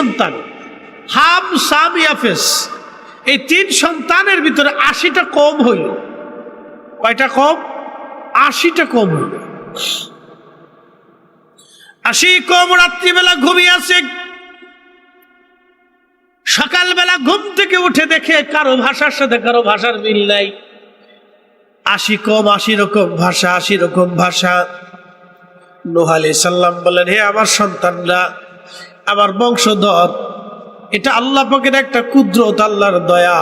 সন্তান, হাম সাম ইয়াফেস, এই 3 সন্তানের ভিতরে 80টা কম হইল। কয়টা কম? 80টা কম হইল। 80 কম রাত্রিবেলা ঘুমিয়ে আছে, সকালবেলা ঘুম থেকে উঠে দেখে কারো ভাষার সাথে কারো ভাষার মিল নাই। 80 কম, 80 রকম ভাষা, 80 রকম ভাষা। নূহ আলাইহিস সালাম বলেন, হে আমার সন্তানরা, আমার বংশধর, এটা আল্লাহ পাকের একটা কুদরত, আল্লাহর দয়া।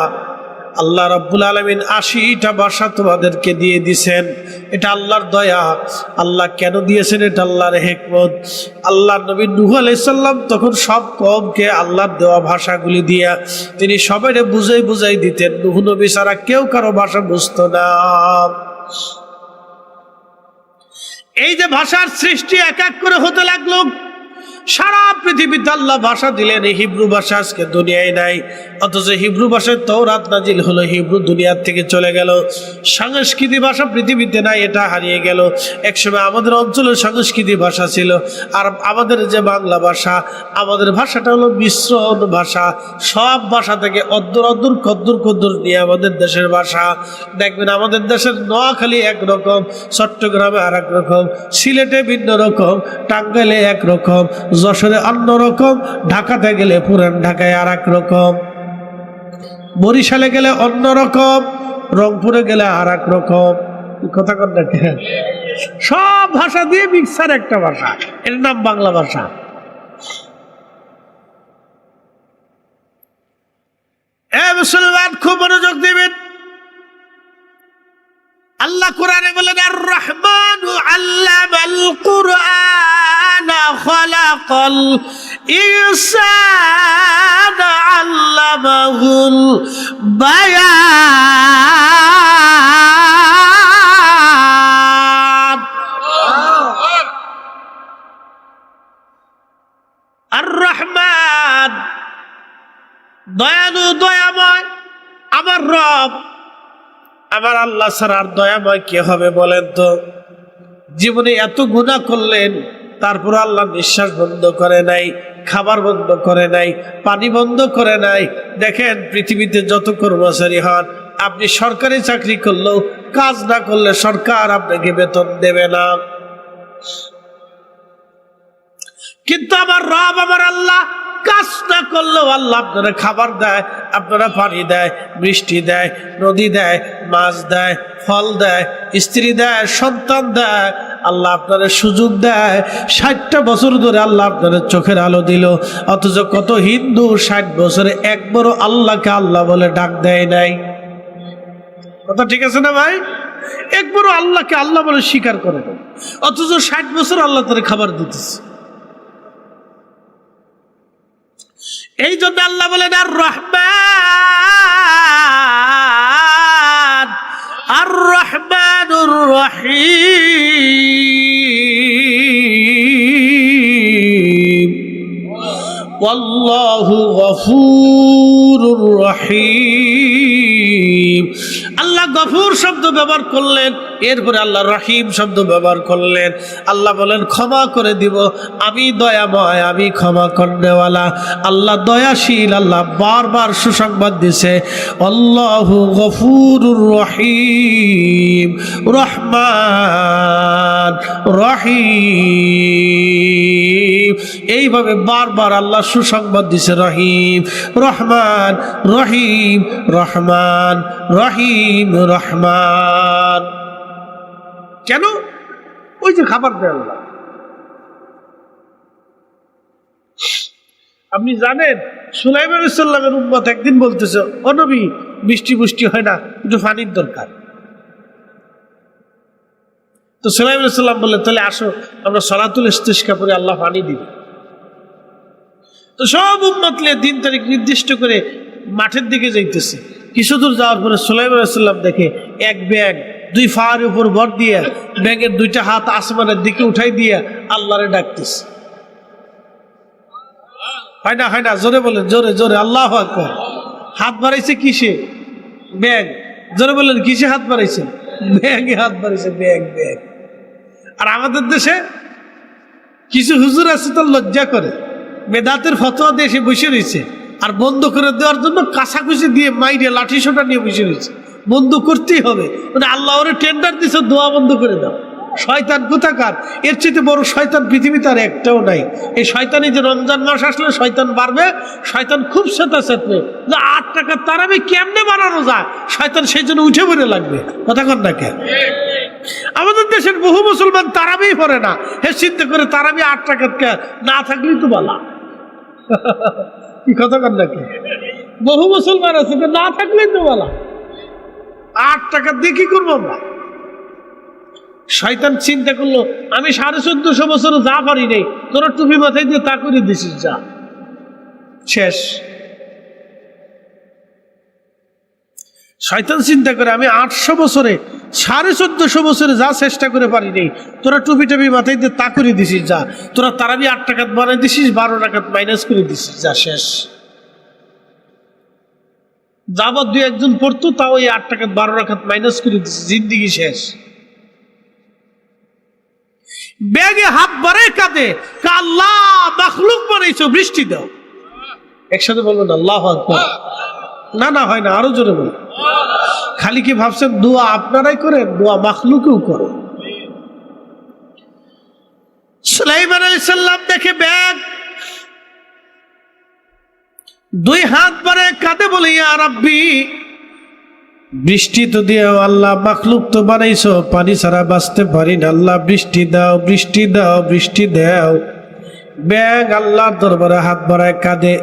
আল্লাহ রাব্বুল আলামিন 80টা ভাষা তোমাদেরকে দিয়ে দিয়েছেন, এটা আল্লাহর দয়া। আল্লাহ কেন দিয়েছেন? এটা আল্লাহর হিকমত। আল্লাহ নবী নূহ আলাইহিস সালাম তখন সব কওমকে আল্লাহর দেওয়া ভাষাগুলি দিয়া তিনি সবাইকে বুঝাই দিতেন। নূহ নবী ছাড়া কেউ কারো ভাষা বুঝতো না। এই যে ভাষার সৃষ্টি এক এক করে হতে লাগলো, সারা পৃথিবীতে আল্লাহ ভাষা দিলেন। এই হিব্রু ভাষা আজকে দুনিয়ায় নাই, অথচ হিব্রু ভাষায় তওরাত নাজিল হলো, হিব্রু দুনিয়ার থেকে চলে গেল। সংস্কৃতি ভাষা পৃথিবীতে নাই, এটা হারিয়ে গেল। একসময় আমাদের অঞ্চলে সংস্কৃতি ভাষা ছিল, আর আমাদের যে বাংলা ভাষা, আমাদের ভাষাটা হলো মিশ্রণ ভাষা। সব ভাষা থেকে অদ্দুর কদ্দুর নিয়ে আমাদের দেশের ভাষা। দেখবেন আমাদের দেশের নোয়াখালী একরকম, চট্টগ্রামে আর এক রকম, সিলেটে ভিন্ন রকম, টাঙ্গাইলে একরকম, যশোরে অন্যরকম, ঢাকাতে গেলে পুরান ঢাকায় আর এক রকম, বরিশালে গেলে অন্যরকম, রংপুরে গেলে আর এক রকম। কথা কন না? সব ভাষা দিয়ে মিক্সার একটা ভাষা, এর নাম বাংলা ভাষা। মুসলমান খুব মনোযোগ দিবেন। আল্লাহ কোরআনে বলেন, আর রহমানু আল্লামাল কুরআন খালাকাল ইনসানা আল্লামাহুল বায়ান। আর রহমান দয়ালু, দয়াময়, আমার রব, আমার আল্লাহ ছাড়া আর দয়াময় কে হবে বলেন তো? জীবনে এত গুনাহ করলেন, তারপর আল্লাহ নিঃশ্বাস বন্ধ করে নাই, খাবার বন্ধ করে নাই, পানি বন্ধ করে নাই। দেখেন পৃথিবীতে যত কর্মচারী হন, আপনি সরকারি চাকরি করলেও কাজ না করলে সরকার আপনাকে বেতন দেবে না। কিন্তু আমার রব, আমার আল্লাহ, কাজ না করলেও আল্লাহ আপনারা খাবার দেয়, আপনারা পানি দেয়, বৃষ্টি দেয়, নদী দেয়, মাছ দেয়, ফল দেয়, স্ত্রী দেয়, সন্তান দেয়। আল্লাহ আপনারা সুযোগ দেয়। 60টা বছর ধরে আল্লাহ আপনাদের চোখের আলো দিল, অথচ কত হিন্দু 60 বছরে একবারও আল্লাহকে আল্লাহ বলে ডাক দেয় নাই। কথা ঠিক আছে না ভাই? একবারও আল্লাহকে আল্লাহ বলে স্বীকার করে না, অথচ 60 বছর আল্লাহ তাদের খাবার দিতেছে। এই জন্য আল্লাহ বলেন, আর রহমান, আর রহমানুর রহিম, ওয়াল্লাহু গফুরুর রহিম। আল্লাহ গফুর শব্দ ব্যবহার করলেন, এরপরে আল্লাহ রহিম শব্দ ব্যবহার করলেন। আল্লাহ বলেন, ক্ষমা করে দিব, আমি দয়াময়, আমি ক্ষমা করনেওয়ালা, আল্লাহ দয়াশীল। আল্লাহ বারবার সুসংবাদ দিছে, আল্লাহু গফুরুর রহিম, রহমান রহিম। এইভাবে বারবার আল্লাহ সুসংবাদ দিছে, রহিম রহমান, রহিম রহমান, রহিম রহমান। কেন? ওই যে খাবার দেয় আল্লাহ। আপনি জানেন সুলাইমান আলাইহিস সালামের উম্মত একদিন বলতেছে, ও নবী, বৃষ্টি হয় না, একটু পানির দরকার। তো সুলাইমান আলাইহিস সালাম বললেন, তাহলে আসো আমরা সালাতুল ইস্তিসকা পড়ে আল্লাহ পানি দিবে। তো সব উম্মত নিয়ে দিন তারিখ নির্দিষ্ট করে মাঠের দিকে যাইতেছে। কিছু দূর যাওয়ার পরে সুলাইমান আলাইহিস সালাম দেখে এক ব্যাগ 2 পায়ের উপর ভর দিয়ে, ব্যাগের 2টা হাত আসমানের দিকে উঠাই দিয়ে আল্লাহরে ডাকতেছে। হয় না, জোরে বলেন, জোরে জোরে, আল্লাহু আকবার। হাত বাড়াইছে কিসে? ব্যাগ। জোরে বলেন, কিসে হাত বাড়াইছে? ব্যাগে হাত বাড়াইছে, ব্যাগ। আর আমাদের দেশে কিছু হুজুর আছে তো লজ্জা করে, বেদাতের ফতোয়া দিয়ে সে বসে রয়েছে, আর বন্ধ করে দেওয়ার জন্য কাছাকুচি দিয়ে মাইরে লাঠি সোটা নিয়ে বসে রয়েছে। বন্ধ করতেই হবে, মানে আল্লাহ ওরে টেন্ডার দিছে দোয়া বন্ধ করে দাও। শয়তান কোথাকার, এর চেয়ে বড় শয়তান পৃথিবীতে আর একটাও নাই। এই শয়তানি যে রমজান মাস আসলে শয়তান বাড়বে, শয়তান খুব চেতাচেতবে যে 8 টাকা তারাবি কেমনে বানানো যায়, শয়তান সেই জন্য উঠে পড়ে লাগবে। কথা কন না কেন? আমাদের দেশের বহু মুসলমান তারাবি পড়ে না, হে চিন্তা করে তারাবি 8 টাকা না থাকলেই তো বলা। কি কথা কন না কেন? বহু মুসলমান আছে না থাকলেই তো বলা, 8 টাকা দিয়ে কি করবো আমরা? শয়তান চিন্তা করলো আমি 1450 বছর যা পারি নেই, তোরা টুপি মাথায় দিয়ে তা করে দিছিস, যা শেষ। শয়তান চিন্তা করে আমি 800 বছরে 1450 বছরে যা চেষ্টা করে পারি নেই, তোরা টুপি টুপি মাথায় দিয়ে তা করে দিছিস, যা। তোরা তারাবি 8 টাকা বানাই দিছিস, 12 টাকা মাইনাস করে দিছিস, যা শেষ। যাবত 2-1 পড়তো, তাও এই 8 টাকা 12 টাকা মাইনাস করে দিছিস, জিন্দিগি শেষ। ব্যাগে হাত বাড়ে কাঁদে, আল্লাহ মাখলুক বানাইছো, বৃষ্টি দাও। একসাথে বলবেন আল্লাহু আকবার। না না হয় না, আরো জোরে বলুন। খালি কি ভাবছেন দোয়া আপনারাই করেন? দোয়া মাখলুকও করে। সুলাইমান আলাইহিস সালাম দেখে ব্যাগ, 2 হাত বাড়ে কাঁদে, বলে ইয়া রাব্বি, বৃষ্টি তো দিও আল্লাহ, মাখলুক তো বানাইছো, পানি ছাড়া বাঁচতে পারি না আল্লাহ, বৃষ্টি দাও, বৃষ্টি দাও, বৃষ্টি দাও। ব্যাগ আল্লাহর দরবারে হাত বাড়ায় কাঁদে,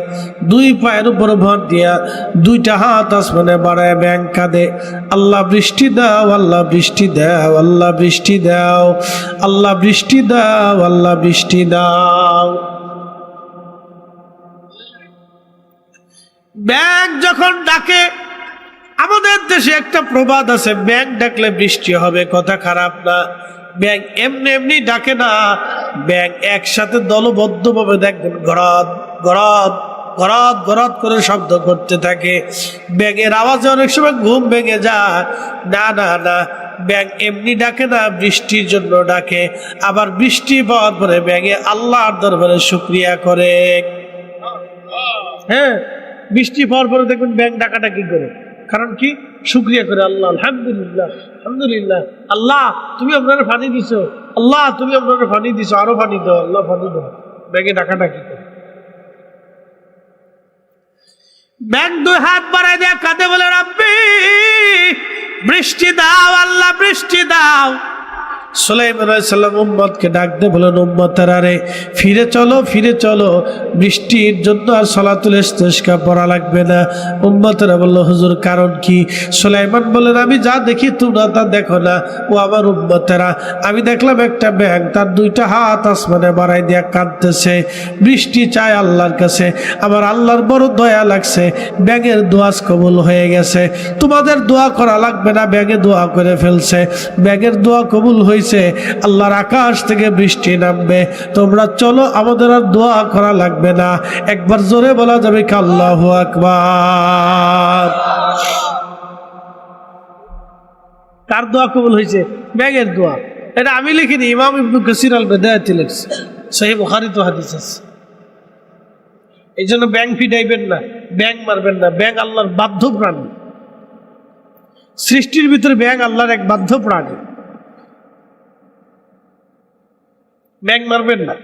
2 পায়ের উপর ভর দিয়া 2টা হাত আসমানে বাড়ায় ব্যাগ কাঁদে, আল্লাহ বৃষ্টি দাও, আল্লাহ বৃষ্টি দাও, আল্লাহ বৃষ্টি দাও, আল্লাহ বৃষ্টি দাও, আল্লাহ বৃষ্টি দাও। ব্যাগ যখন ডাকে, আমাদের দেশে একটা প্রবাদ আছে, ব্যাং ডাকলে বৃষ্টি হবে, কথা খারাপ না। ব্যাং এমনি এমনি ডাকে না, ব্যাং একসাথে দলবদ্ধভাবে দেখবেন গড়াদ গড়াদ গড়াদ গড়াদ করে শব্দ করতে থাকে। ব্যাঙের আওয়াজে অনেক সময় ঘুম ভেঙে যায়। না না না, ব্যাং এমনি ডাকে না, বৃষ্টির জন্য ডাকে। আবার বৃষ্টি পাওয়ার পরে ব্যাঙে আল্লাহর দরবারে শুকরিয়া করে। হ্যাঁ, বৃষ্টি পাওয়ার পরে দেখবেন ব্যাং ডাকাটা কি করে, কারণ কি শুকরিয়া করে, আল্লাহ আলহামদুলিল্লাহ আলহামদুলিল্লাহ, আল্লাহ তুমি আপনারা পানি দিছো, আল্লাহ তুমি আপনারা পানি দিছো, আরো পানি দাও, আল্লাহ পানি দাও। ব্যাঙে ডাকাটা কি করে? ব্যাং 2 হাত বাড়ায় দেয়া কাঁদে, বলে রাব্বি বৃষ্টি দাও, আল্লাহ বৃষ্টি দাও। সুলাইমান আলাইহিস সালাম উম্মতকে ডাক দিয়ে বলেন, উম্মতেরা রে, ফিরে চলো, ফিরে চলো, বৃষ্টির জন্য আর সালাতুল ইস্তিসকা পড়া লাগবে না। উম্মতেরা বলল, হুজুর কারণ কি? সুলাইমান বলেন, আমি যা দেখি তোমরা তা দেখো না। ও আমার উম্মতেরা, আমি দেখলাম একটা ব্যাঙ তার 2টা হাত আসমানে বাড়াই দিয়া কাঁদতেছে, বৃষ্টি চায় আল্লাহর কাছে। আমার আল্লাহর বড় দয়া লাগছে, ব্যাঙের দোয়া কবুল হয়ে গেছে। তোমাদের দোয়া করা লাগবে না, ব্যাঙে দোয়া করে ফেলছে, ব্যাঙের দোয়া কবুল হয়েছে, আল্লাহর আকাশ থেকে বৃষ্টি নামবে। তোমরা চলো, আমাদের আর দোয়া করা লাগবে না। একবার জোরে বলা যাবে কি আল্লাহু আকবার? কার দোয়া কবুল হয়েছে? ব্যাঙের দোয়া। এটা আমি লিখিনি, ইমাম ইবনে কাসির আল বিদায়াতে লিখছে, সহিহ বুখারীতে হাদিস আছে। এই জন্য ব্যাঙ ফিটাইবেন না, ব্যাঙ মারবেন না। ব্যাঙ আল্লাহর বাধ্য প্রাণী, সৃষ্টির ভিতরে ব্যাঙ আল্লাহর এক বাধ্য প্রাণী। ব্যাং মারবেন না,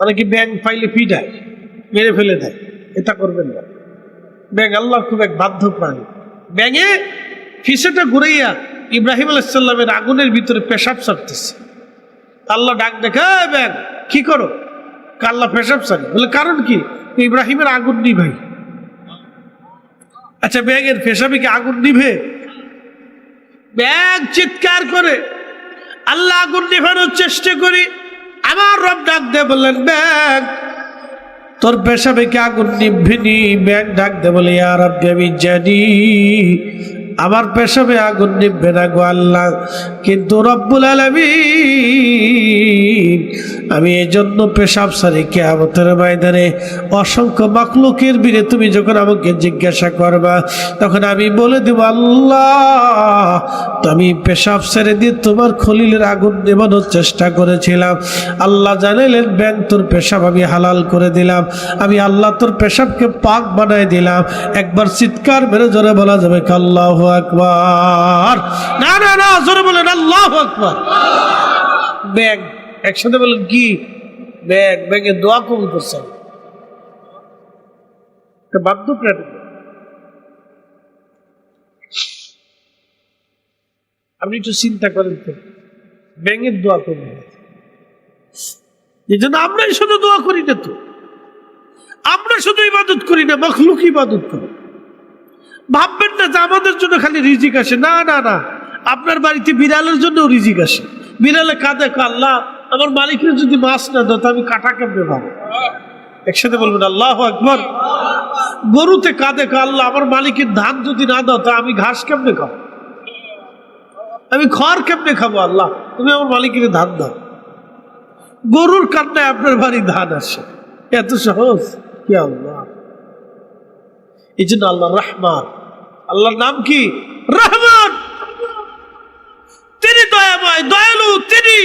মানে কি ব্যাং পাইলে পিটায়, মেরে ফেলে দেয়, এটা করবেন না। ব্যাং আল্লাহর খুব এক বাধ্য প্রাণী। ব্যাঙে ফিসেটা ঘুরাইয়া ইব্রাহিম আলাইহিস সালামের আগুনের ভিতরে পেশাব ছাড়তেছে। আল্লাহ ডাক দেখে, ব্যাং কি করো? আল্লাহ পেশাব ছাড়ি। বলে কারণ কি? ইব্রাহিমের আগুন নিভাই। আচ্ছা, ব্যাঙের পেশাবে কি আগুন নিভে? ব্যাং চিৎকার করে, আল্লাহ আগুন নিভানোর চেষ্টা করি। আমার রব ডাক দে, বললেন, ব্যাং তোর পেশাবে কি আগুন নিভেনি? ব্যাং ডাক দে বলে, ইয়া রাব্বি আমি জানি আমার পেশাবে আগুন নিভবে না গো আল্লাহ। কিন্তু রব্বুল আলামিন আমি এই জন্য পেশাব সারি কিয়ামতের ময়দানে অসংখ্য মাখলুকের ভিড়ে তুমি যখন আমাকে জিজ্ঞাসা করবা তখন আমি বলে দেব আল্লাহ আমি পেশাব ছেড়ে দিয়ে তোমার খলিলের আগুন নেভানোর চেষ্টা করেছিলাম। আল্লাহ জানাইলেন ব্যাং তোর পেশাব আমি হালাল করে দিলাম, আমি আল্লাহ তোর পেশাবকে পাক বানাই দিলাম। একবার চিৎকার মেরে জোরে বলা যাবে আল্লাহু আকবার। না না না, জোরে বলেন আল্লাহু আকবার। ব্যাং একসাথে বলেন কি? ব্যাং, ব্যাঙে দোয়া কবুল করছে বাধ্য প্রাণী। আপনি একটু চিন্তা করেন তো, ব্যাঙের দোয়া কবুল হয়েছে। এই জন্য আমরাই শুধু দোয়া করি না, তো আমরা শুধু ইবাদত করি না, মখলুক ইবাদত করি। ভাববেন না যে আমাদের জন্য খালি রিজিক আসে, না না না, আপনার বাড়িতে বিড়ালের জন্য রিজিক আসে। বিড়ালে কাঁদে, আল্লাহ আমার মালিকের যদি মাছ না দাও তো আমি কাটা কেমনে পাবো? একসাথে বলবেন আল্লাহু আকবার। গরুতে কাঁদে, আল্লাহ আমার মালিকের ধান যদি না দাও তা আমি ঘাস কেমনে খাবো, আমি খড় কেমনে খাবো? আল্লাহ তুমি আমার মালিকের ধান দাও। গরুর কান্নায় আপনার বাড়ি ধান আসে, এত সহজ কি আল্লাহ? এই জন্য আল্লাহ রহমান, আল্লাহর নাম কি? রহমান। তিনি দয়াময়, দয়ালু। তিনি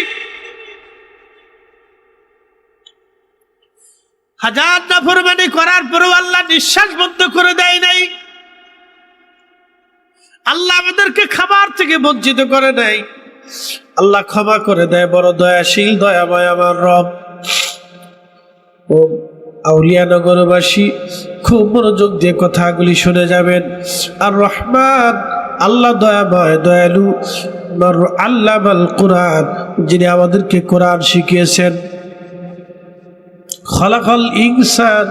হাজার নাফরমানি করার পরেও আল্লাহ নিঃশ্বাস বন্ধ করে দেয় নাই। আল্লাহ আমাদেরকে খাবার থেকে বঞ্চিত করে নাই। আল্লাহ ক্ষমা করে দেয়, বড় দয়াশীল দয়াময় আমার রব। ও আউলিয়ানগরবাসী খুব মনোযোগ দিয়ে কথাগুলি শুনে যাবেন। আর রহমান আল্লাহ দয়াময় দয়ালু, আল্লামাল কোরআন, যিনি আমাদেরকে কোরআন শিখিয়েছেন। খলাকাল ইনসান,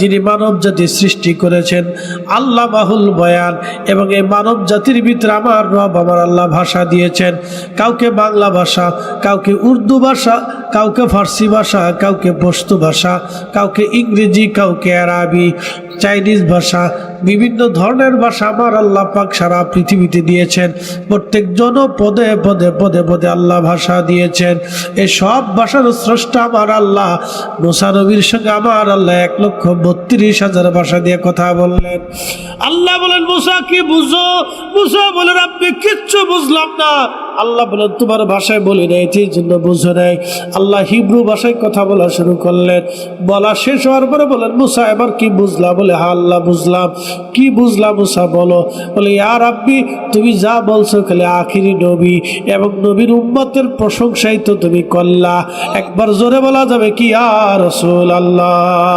যিনি মানব জাতি সৃষ্টি করেছেন। আল্লাহ মাহুল বয়ান, এবং এই মানব জাতির ভিতরে আমার রব আমার আল্লাহ ভাষা দিয়েছেন। কাউকে বাংলা ভাষা, কাউকে উর্দু ভাষা, কাউকে ফার্সি ভাষা, কাউকে পশতু ভাষা, কাউকে ইংরেজি, কাউকে আরবি, চাইনিজ ভাষা, বিভিন্ন ধরনের ভাষা আমার আল্লাহ পাক সারা পৃথিবীতে দিয়েছেন। প্রত্যেক জন পদে পদে পদে পদে আল্লাহ ভাষা দিয়েছেন। এই সব ভাষার স্রষ্টা আমার আল্লাহ। মুসা নবীর সঙ্গে আমার আল্লাহ 1,32,000 ভাষা দিয়ে কথা বললেন। আল্লাহ বলেন মুসা কি বুঝো? মুসা বলেন আপনি কিচ্ছু বুঝলাম না। আল্লাহ বলেন তোমার ভাষায় বলি নাই, এই জন্য বুঝো নাই। আল্লাহ হিব্রু ভাষায় কথা বলা শুরু করলেন। বলা শেষ হওয়ার পরে বলেন মুসা এবার কি বুঝলা? বলে হ্যাঁ আল্লাহ বুঝলাম। কি বুঝলাম মুসা বলো? বলে ইয়া রাব্বি তুমি যা বলছো খালি আখিরি নবী এবং নবীর উম্মতের প্রশংসাই তো তুমি করলা। একবার জোরে বলা যাবে কি ইয়া রাসূলুল্লাহ?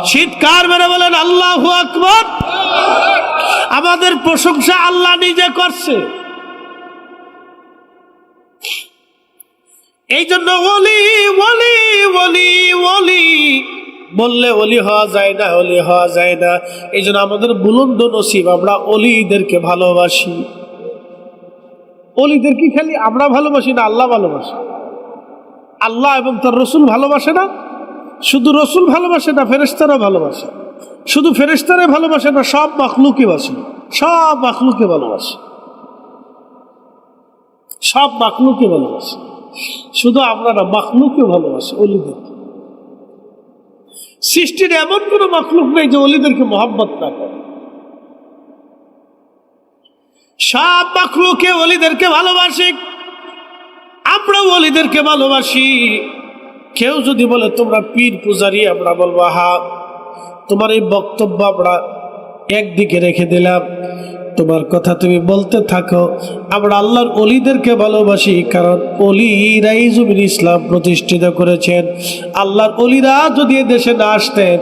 চিৎকার মেরে বলেন আল্লাহু আকবার। আমাদের প্রশংসা আল্লাহ নিজে করছে। এই জন্য ওলি ওলি ওলি ওলি বললে ওলি হওয়া যায় না, ওলি হওয়া যায় না। এই জন্য আমাদের বুলন্দ নসিব, আমরা অলিদেরকে ভালোবাসি। অলিদের কি খালি আমরা ভালোবাসি না, আল্লাহ ভালোবাসে। আল্লাহ এবং তার রসুল ভালোবাসে না। শুধু রসুল ভালোবাসে না, ফেরেশতারা ভালোবাসে। শুধু ফেরেশতারাই ভালোবাসে না, সব মাখলুকে বাসে, সব মাখলুকে ভালোবাসে, সব মাখলুকে ভালোবাসে। শুধু আমরা না, মাখলুকে ভালোবাসে অলিদেরকে। সৃষ্টির এমন কোন মাখলুক নেই যে অলিদেরকে মহব্বত না করে। সব মাখলুকে অলিদেরকে ভালোবাসে। আমরাও অলিদেরকে ভালোবাসি। কেউ যদি বলে তোমরা পীর পূজারি, আমরা বলবো হ্যাঁ, তোমার এই বক্তব্য আমরা একদিকে রেখে দিলাম, তোমার কথা তুমি বলতে থাকো। আমরা আল্লাহর অলিদেরকে ভালোবাসি, কারণ অলিরাই জমিন ইসলাম প্রতিষ্ঠিত করেছেন। আল্লাহর অলিরা যদি দেশে না আসতেন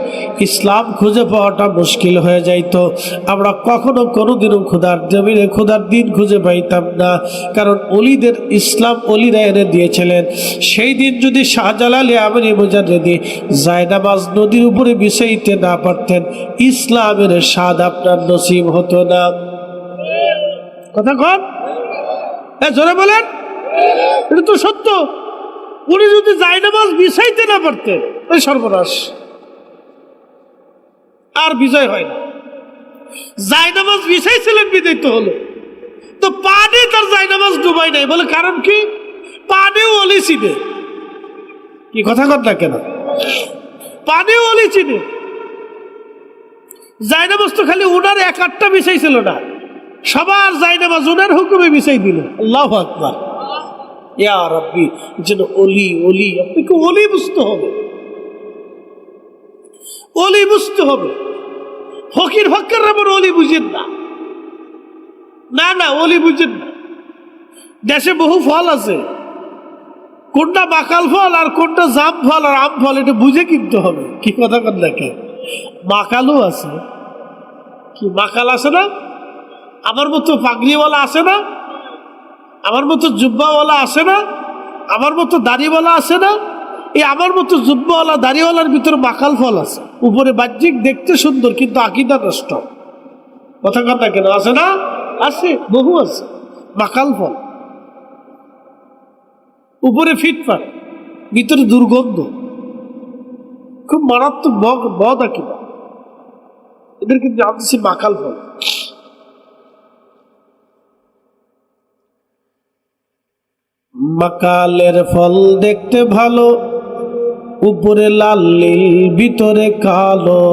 ইসলাম খুঁজে পাওয়াটা মুশকিল হয়ে যাইত। আমরা কখনো কোনোদিনও খোদার জমিনে খোদার দিন খুঁজে পাইতাম না, কারণ অলিদের ইসলাম অলিরা এনে দিয়েছিলেন। সেই দিন যদি শাহজালাল আমরি মুজাদ্দিদি জায়নামাজ নদীর উপরে বিছাইতে না পারতেন, ইসলামের স্বাদ আপনার নসিব হতো না। কথা কন, জোরে বলেন, এটা তো সত্য। উনি যদি জায়নামাজ বিছাইতে না পারতেন, ওই সর্বনাশ, আর বিজয় হয় না। জায়নামাজ বিছাইছিলেন বিদায় তো হলো, তো পানি তার জায়নামাজ ডুবাই নাই, বলে কারণ কি? পানিও অলি চিনে। কি কথা কর না কেন? পানিও অলি চিনে। জায়নামাজ তো খালি উনার এক আটটা বিছাইছিল না, সবার জায়নামাজ উনার হুকুমে বিছাই দিল। আল্লাহু আকবার। ইয়া রাব্বি, যেন অলি অলি, আপনাকে অলি বুঝতে হবে, অলি বুঝতে হবে। ফকির ফক্কররা বড় অলি বুঝেন না, না না অলি বুঝেন না। দেশে বহু ফল আছে, কোনটা মাকাল ফল আর কোনটা জাম ফল আর আম ফল এটা বুঝে কিনতে হবে। কি কথা কর দেখে, মাকালও আছে, কি মাকাল আছে না? আমার মতো পাগড়িওয়ালা আছে না? আমার মতো জুব্বাওয়ালা আছে না? আমার মতো দাড়িওয়ালা আছে না? এই আমার মতো জুব্বাওয়ালা দাড়িওয়ালার ভিতরে মাকাল ফল আছে। উপরে বাহ্যিক দেখতে সুন্দর, কিন্তু আকীদা নষ্ট। কথা কথা কেন? আছে না? আছে, বহু আছে মাকাল ফল। উপরে ফিটফাট, ভিতরে দুর্গন্ধ, খুব মারাত্মক বদ আকীদা। এদের কিন্তু জানতেছি মাকাল ফল। মাকালের ফল দেখতে ভালো, উপরে লাল নীল ভিতরে কালো।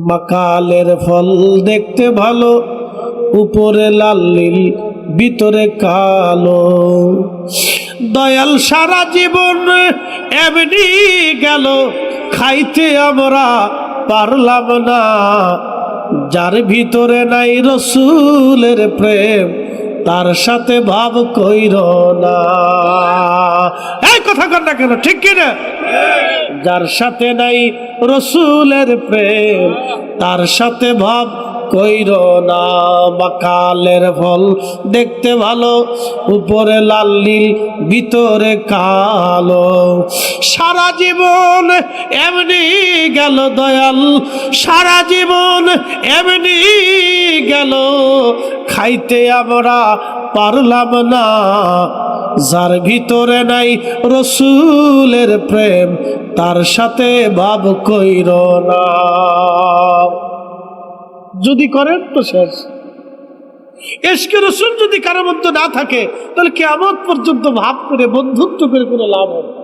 মাকালের ফল দেখতে ভালো, উপরে লাল নীল ভিতরে কালো। দয়াল সারা জীবন এমনি গেল, খাইতে আমরা পারলাম না। যার ভিতরে নাই রসুলের প্রেম, তার সাথে ভাব কইর না। এই কথা কর না কেন? ঠিক কিনা? যার সাথে নাই রসুলের প্রেম, তার সাথে ভাব কইর না। মাকালের ফল দেখতে ভালো, উপরে লাল নীল ভিতরে কালো। সারা জীবন এমনি গেল দয়াল, সারা জীবন এমনি গেল, খাইতে আমরা পারলাম না। যার ভিতরে নাই রসুলের প্রেম, তার সাথে ভাব কইর না। যদি করেন তো শেষ। ইশকে রাসূল যদি কারো মধ্যে না থাকে, তাহলে কিয়ামত পর্যন্ত ভাব করে বন্ধুত্ব করে কোনো লাভ হবে না।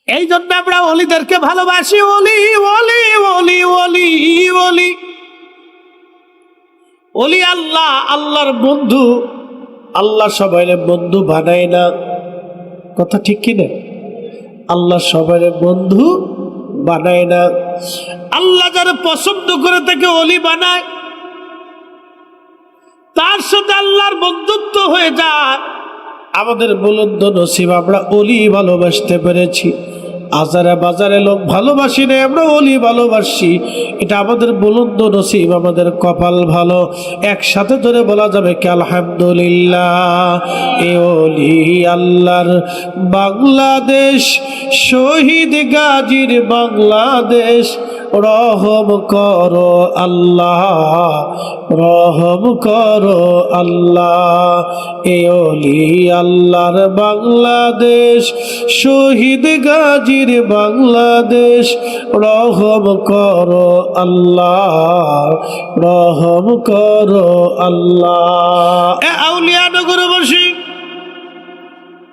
এই জন্য আমরা ওলিদেরকে ভালোবাসি। ওলি ওলি ওলি ওলি ওলি ওলি আল্লাহ, আল্লাহর বন্ধু। আল্লাহ সবাই বন্ধু বানায় না, কথা ঠিক কিনা? আল্লাহ সবাই বন্ধু বানায় না। আল্লাহ যারা পছন্দ করে তাকে ওলি বানায়, তার সাথে আল্লাহর বন্ধুত্ব হয়ে যায়। আমাদের বুলন্দ নসিব, আমরা ওলি ভালোবাসতে পেরেছি। আজারে বাজারে লোক ভালোবাসি না, আমরা ওলি ভালোবাসি। এটা আমাদের বুলন্দ নসিব, আমাদের কপাল ভালো। একসাথে ধরে বলা যাবে কি আলহামদুলিল্লাহ। এ ওলি আল্লাহর বাংলাদেশ, শহীদ গাজীর বাংলাদেশ। রহম করো আল্লাহ, রহম করো আল্লাহ। এ ওলি আল্লাহর বাংলাদেশ, শহীদ গাজীর বাংলাদেশ। রহম করো আল্লাহ, রহম করো আল্লাহ। এ আউলিয়া নগরবাসী,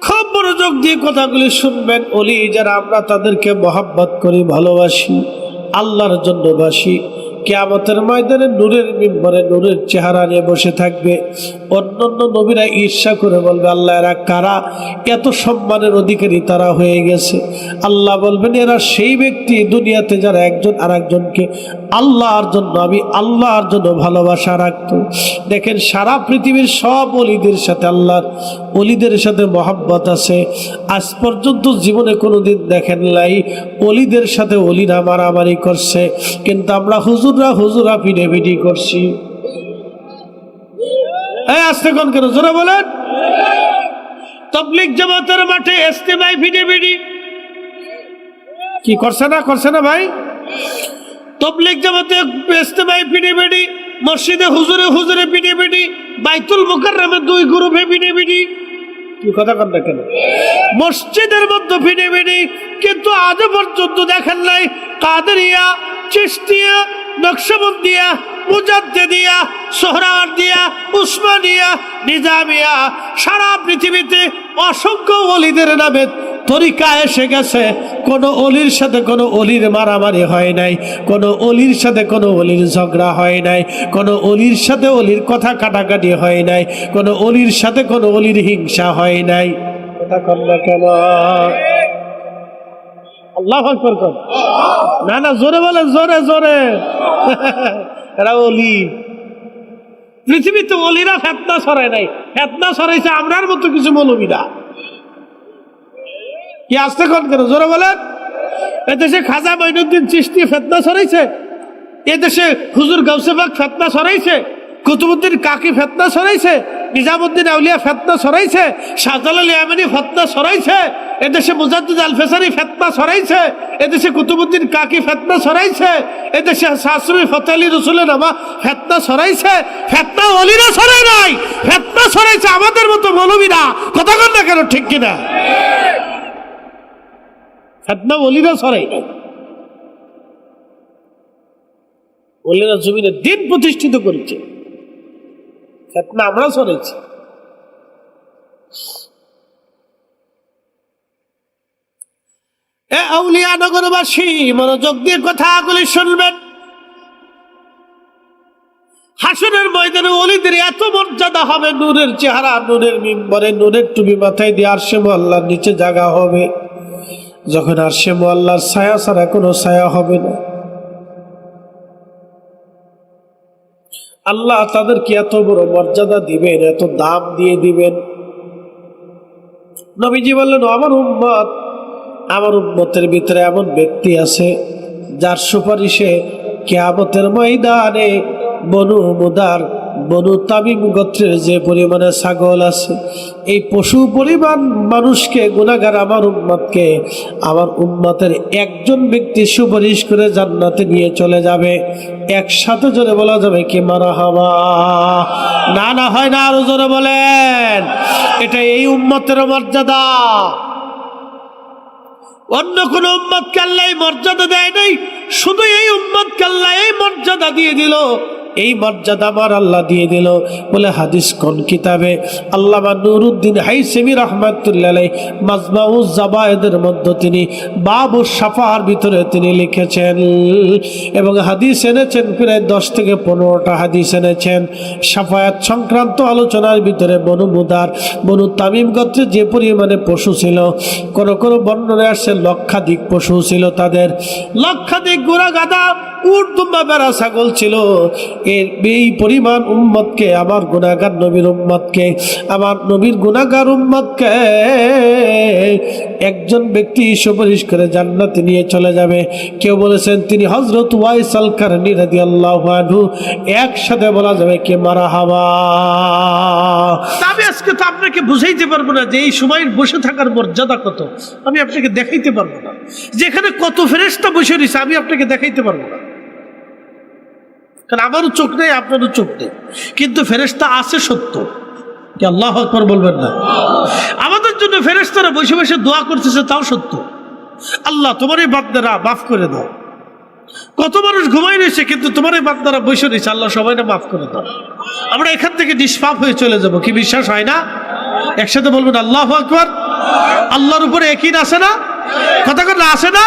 খুব মনোযোগ দিয়ে কথাগুলি শুনবেন। ওলি যারা, আমরা তাদেরকে মহব্বত করি, ভালোবাসি, আল্লাহর জন্য বাসি। কিয়ামতের ময়দানে নূরের মিম্বরে নূরের চেহারা নিয়ে বসে থাকবে। অন্যান্য নবীরা ঈর্ষা করে বলবে, আল্লাহ এরা কারা? এত সম্মানের অধিকারী তারা হয়ে গেছে। আল্লাহ বলবেন, এরা সেই ব্যক্তি দুনিয়াতে যারা একজন আর একজনকে আল্লাহর জন্য, আমি আল্লাহর জন্য ভালোবাসা রাখত। দেখেন, সারা পৃথিবীর সব অলিদের সাথে আল্লাহর অলিদের সাথে মহব্বত আছে। আজ পর্যন্ত জীবনে কোনোদিন দেখেন নাই অলিদের সাথে অলিরা মারামারি করছে, কিন্তু আমরা হুজুরা পিটাপিটি করছি। আস্তে কোন কেন জোরে বলেন? তাবলীগ জামাতের মাঠে ইজতেমায় পিটাপিটি কি করছে না ভাই? তাবলীগ জামাতে ইজতেমায় পিটাপিটি, মসজিদে হুজুরে পিটাপিটি, বাইতুল মুকাররমে দুই গ্রুপে পিটাপিটি। কি কথা কন না কেন? মসজিদের মধ্যে ভিড়ে ভিড়ে, কিন্তু আজও পর্যন্ত দেখেন নাই কাদেরিয়া, চিশতিয়া, নকশবন্দিয়া, মুজাদ্দিদিয়া, সোহরাওয়ার্দিয়া, উসমানিয়া, নিজামিয়া, সারা পৃথিবীতে অসংখ্য ওলিদের নামে তরিকা এসে গেছে। কোনো অলির সাথে কোনো অলির মারামারি হয় নাই, কোনো অলির সাথে কোনো অলির ঝগড়া হয় নাই, কোনো অলির সাথে অলির কথা কাটাকাটি হয় নাই, কোনো অলির সাথে কোনো অলির হিংসা হয় নাই। কথা কন না কেন? আল্লাহু আকবার কর। না না, জোরে বলে, জোরে জোরে। এরা অলি। পৃথিবীতে অলিরা ফেতনা ছড়ায় নাই, ফেতনা ছড়াইছে আমরার মতো কিছু মৌলবীরা। কি আসতে কোন কেন? জোরে বলেন। এদেশে খাজা মঈনুদ্দিন চিশতি ফেতনা ছড়াইছে, এদেশে হুজুর গাউসে পাক ফেতনা ছড়াইছে, কুতুবউদ্দিন কাকি ফেতনা ছড়াইছে, নিজামুদ্দিন আউলিয়া ফেতনা ছড়াইছে, শাহজালাল ইয়ামানি ফেতনা ছড়াইছে, এদেশে মুজাদ্দিদ আল ফেসারি ফেতনা ছড়াইছে, এদেশে কুতুবউদ্দিন কাকি ফেতনা ছড়াইছে, এদেশে শাসরি ফতালি রসুলের নামা ফেতনা ছড়াইছে। ফেতনা ওলিরা ছড়াই নাই, ফেতনা ছড়াইছে আমাদের মতো মৌলবীরা। কথা কন না কেন? ঠিক কিনা? ফেতনা ওলিরা ছড়াই নাই। ওলিরা জমিনে দিন প্রতিষ্ঠিত করেছে, ফেতনা আমরা ছড়াইছি। এ আউলিয়া নগরবাসী, মনোযোগ দিয়ে কথাগুলি শুনবেন। হাসরের ময়দানে ওলিদের এত মর্যাদা হবে, নূরের চেহারা, নূরের মিম্বরে, নূরের টুপি মাথায় দিয়ে আরশে মুআল্লার নিচে জায়গা হবে। যখন আরশে মুআল্লার ছায়া ছাড়া কোনো ছায়া হবে না, আল্লাহ তাদেরকে এত বড় মর্যাদা দিবেন, এত দাম দিয়ে দিবেন। নবীজি বললেন, আমার উম্মতের ভিতরে এমন ব্যক্তি আছে যার সুপারিশে কিয়ামতের ময়দানে বনু মুদার, বনু তামিম গোত্রের যে পরিমাণে ছাগল আছে, এই পশু পরিমাণ মানুষকে, গুনাহগার আমার উম্মতকে, আমার উম্মতের একজন ব্যক্তি সুপারিশ করে জান্নাতে নিয়ে চলে যাবে। একসাথে জোরে বলা যাবে কি মারহাবা? না না, হয় না, আরো জোরে বলেন। এটা এই উম্মতের মর্যাদা। অন্য কোন উম্মতকে আল্লাহ মর্যাদা দেয় নাই, শুধু এই উম্মতকে আল্লাহ এই মর্যাদা দিয়ে দিল। এই মর্যাদা আমার আল্লাহ দিয়ে দিল বলে হাদিস কোন কিতাবে আল্লামা নুরুদ্দিন হাইসেমি রাহমাতুল্লাহ আলাইহি মাজমাউজ জাবায়েদের মধ্যে তিনি বাবু শাফার ভিতরে তিনি লিখেছেন এবং হাদিস এনেছেন, প্রায় 10 থেকে 15টা হাদিস এনেছেন শাফায়াত সংক্রান্ত আলোচনার ভিতরে। বনু মুদার, বনু তামিম গোত্রে যে পরিমাণে পশু ছিল, কোন কোন বর্ণনায় আসছে লক্ষাধিক পশু ছিল তাদের, লক্ষাধিক ঘোড়া, গাধা, উট, দুম্বা, বেড়া, ছাগল ছিল। এই পরিমাণ উম্মতকে, আমার গুনাহগার নবীর উম্মতকে, আমার নবীর গুনাহগার উম্মতকে একজন ব্যক্তি সুপারিশ করে জান্নাতে নিয়ে চলে যাবে। কেউ বলেছেন তিনি হযরত ওয়াইস আল কারনী রাদিয়াল্লাহু আনহু। একসাথে বলা যাবে কি মারহাবা। আমি আজকে তো আপনাকে বুঝাইতে পারবো না যে এই সময়ের বসে থাকার মর্যাদা কত, আমি আপনাকে দেখাইতে পারবো না। যেখানে কত ফেরেশতা বসে রয়েছে আমি আপনাকে দেখাইতে পারবো না, কারণ আমারও চোখ নেই, আপনারও চোখ নেই, কিন্তু ফেরেশতা আছে সত্য। কি আল্লাহু আকবার বলবেন না? আমাদের জন্য ফেরেশতারা বসে বসে দোয়া করতেছে, তাও সত্য। আল্লাহ তোমার এই বান্দারা মাফ করে দাও। কত মানুষ ঘুমাই রয়েছে, কিন্তু তোমার এই বান্দারা বসে রয়েছে, আল্লাহ সবাইকে মাফ করে দাও। আমরা এখান থেকে নিষ্পাপ হয়ে চলে যাব, কি বিশ্বাস হয় না? একসাথে বলবেন আল্লাহু আকবার। আল্লাহর উপরে ইয়াকিন আছে না? কথা কথা আছে না?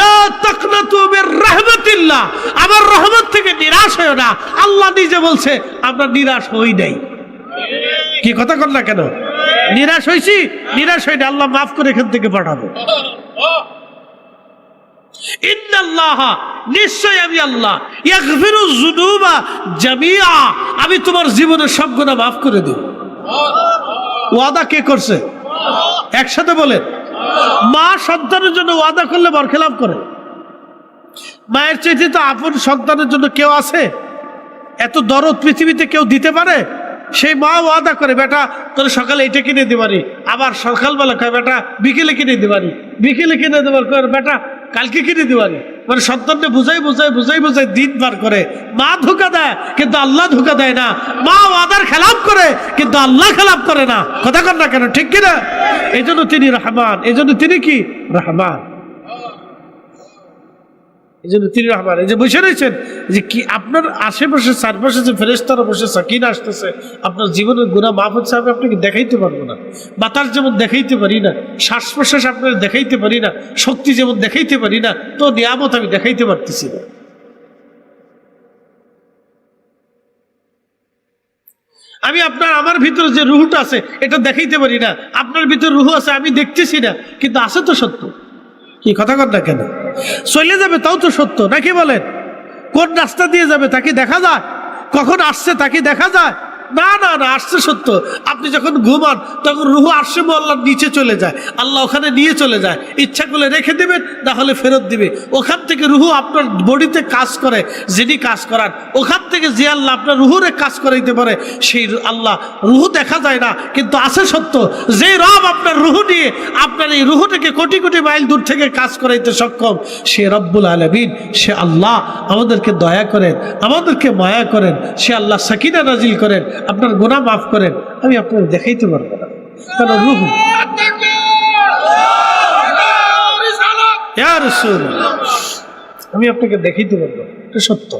লা তাকনাতু মির রাহমাতিল্লাহ, আমার রহমত থেকে নিরাশ হয় না। আল্লাহ নিজে বলছে আমরা নিরাশ হই নাই। কি কথা কর না কেন? নিরাশ হইছি? নিরাশ হইনি, আল্লাহ মাফ করে এখান থেকে পাঠাবো। ইন্নাল্লাহ, নিশ্চয় আমি আল্লাহ, ইয়াগফিরুয যুনুবা জামিআ, আমি তোমার জীবনের সব গুনাহ মাফ করে দেব। ওয়াদা কে করছে? একসাথে বলেন। মা সন্তানের জন্য ওয়াদা করলে বরখেলাপ করে। মায়ের চাইতে তো আপন সন্তানের জন্য কেউ আছে? এত দরদ পৃথিবীতে কেউ দিতে পারে? সেই মা ওয়াদা করে, বেটা তোর সকালে এটা কিনে দিবারি, আবার সকালবেলা কয় বেটা বিকেলে কিনে দিবারি, বিকেলে কিনে দেবার কয় বেটা কালকে কিনে দিবানি, মানে সন্তানকে বুঝাই দিন পার করে। মা ধোকা দেয় কিন্তু আল্লাহ ধোকা দেয় না, মা ওয়াদার খেলাপ করে কিন্তু আল্লাহ খেলাপ করে না। কথা কন না কেন, ঠিক কিনা? এই জন্য তিনি রহমান, এই জন্য তিনি কি রহমান, এই জন্য তিনি রহমান। এই যে বসে রয়েছেন, যে কি আপনার আশেপাশে চারপাশে যে ফেরেশতারা বসে সাকিনা আসতেছে, আপনার জীবনের গুনাহ মাফ হচ্ছে, আমি আপনাকে দেখাইতে পারবো না। বাতাস যেমন দেখাইতে পারি না, শ্বাস প্রশ্বাস আপনার দেখাইতে পারি না, শক্তি যেমন দেখাইতে পারি না, তো নিয়ামত আমি দেখাইতে পারতেছি না। আমি আমার ভিতরে যে রুহটা আছে এটা দেখাইতে পারি না, আপনার ভিতরে রুহ আছে আমি দেখতেছি না, কিন্তু আছে তো সত্য। কি কথা কর না কেন? চলে যাবে তাও তো সত্য, নাকি বলেন? কোন রাস্তা দিয়ে যাবে তাকে দেখা যায়, কখন আসছে তাকে দেখা যায় না, না না, আসছে সত্য। আপনি যখন ঘুমান তখন রুহু আরশে আল্লাহর নিচে চলে যায়, আল্লাহ ওখানে নিয়ে চলে যায়, ইচ্ছা করলে রেখে দেবেন, না হলে ফেরত দিবে। ওখান থেকে রুহু আপনার বডিতে কাজ করে, যিনি কাজ করান ওখান থেকে যে আল্লাহ আপনার রুহুরে কাজ করাইতে পারে, সেই আল্লাহ, রুহু দেখা যায় না কিন্তু আছে সত্য। যে রব আপনার রুহু নিয়ে আপনার এই রুহুটাকে কোটি কোটি মাইল দূর থেকে কাজ করাইতে সক্ষম, সে রব্বুল আলামিন, সে আল্লাহ। আমাদেরকে দয়া করেন, আমাদেরকে মায়া করেন, সে আল্লাহ সাকিনা নাজিল করেন, আপনার গুনাহ মাফ করেন। আমি আপনাকে দেখাইতে পারবো না, কারণ রূহ। ইয়া রাসূলুল্লাহ, আমি আপনাকে দেখাইতে পারবো, এটা সত্য।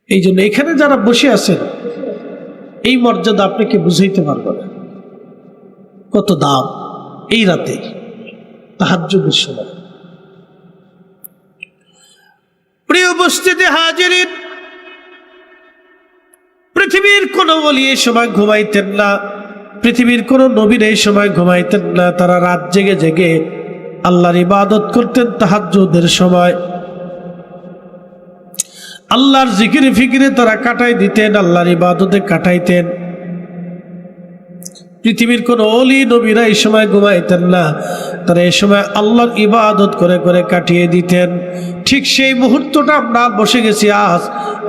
এই জন্য এখানে যারা বসে আছেন, এই মর্যাদা আপনাকে বুঝাইতে পারবো না কত দাম এই রাতে তাহাজ্জুদের সময়। প্রিয় উপস্থিতি হাজিরিন, পৃথিবীর কোন ওলি এই সময় ঘুমাইতেন না, পৃথিবীর কোন নবীর এই সময় ঘুমাইতেন না। তারা রাত জেগে জেগে আল্লাহর ইবাদত করতেন তাহাজ্জুদের সময়। আল্লাহর জিকির ফিকিরে তারা কাটাই দিতেন, আল্লাহর ইবাদতে কাটাইতেন। পৃথিবীর কোন ওলি নবীরা এই সময় ঘুমাইতেন না, তারা এই সময় আল্লাহর ইবাদত করে করে কাটিয়ে দিতেন। ঠিক সেই মুহূর্তটা আমরা বসে গেছি আজ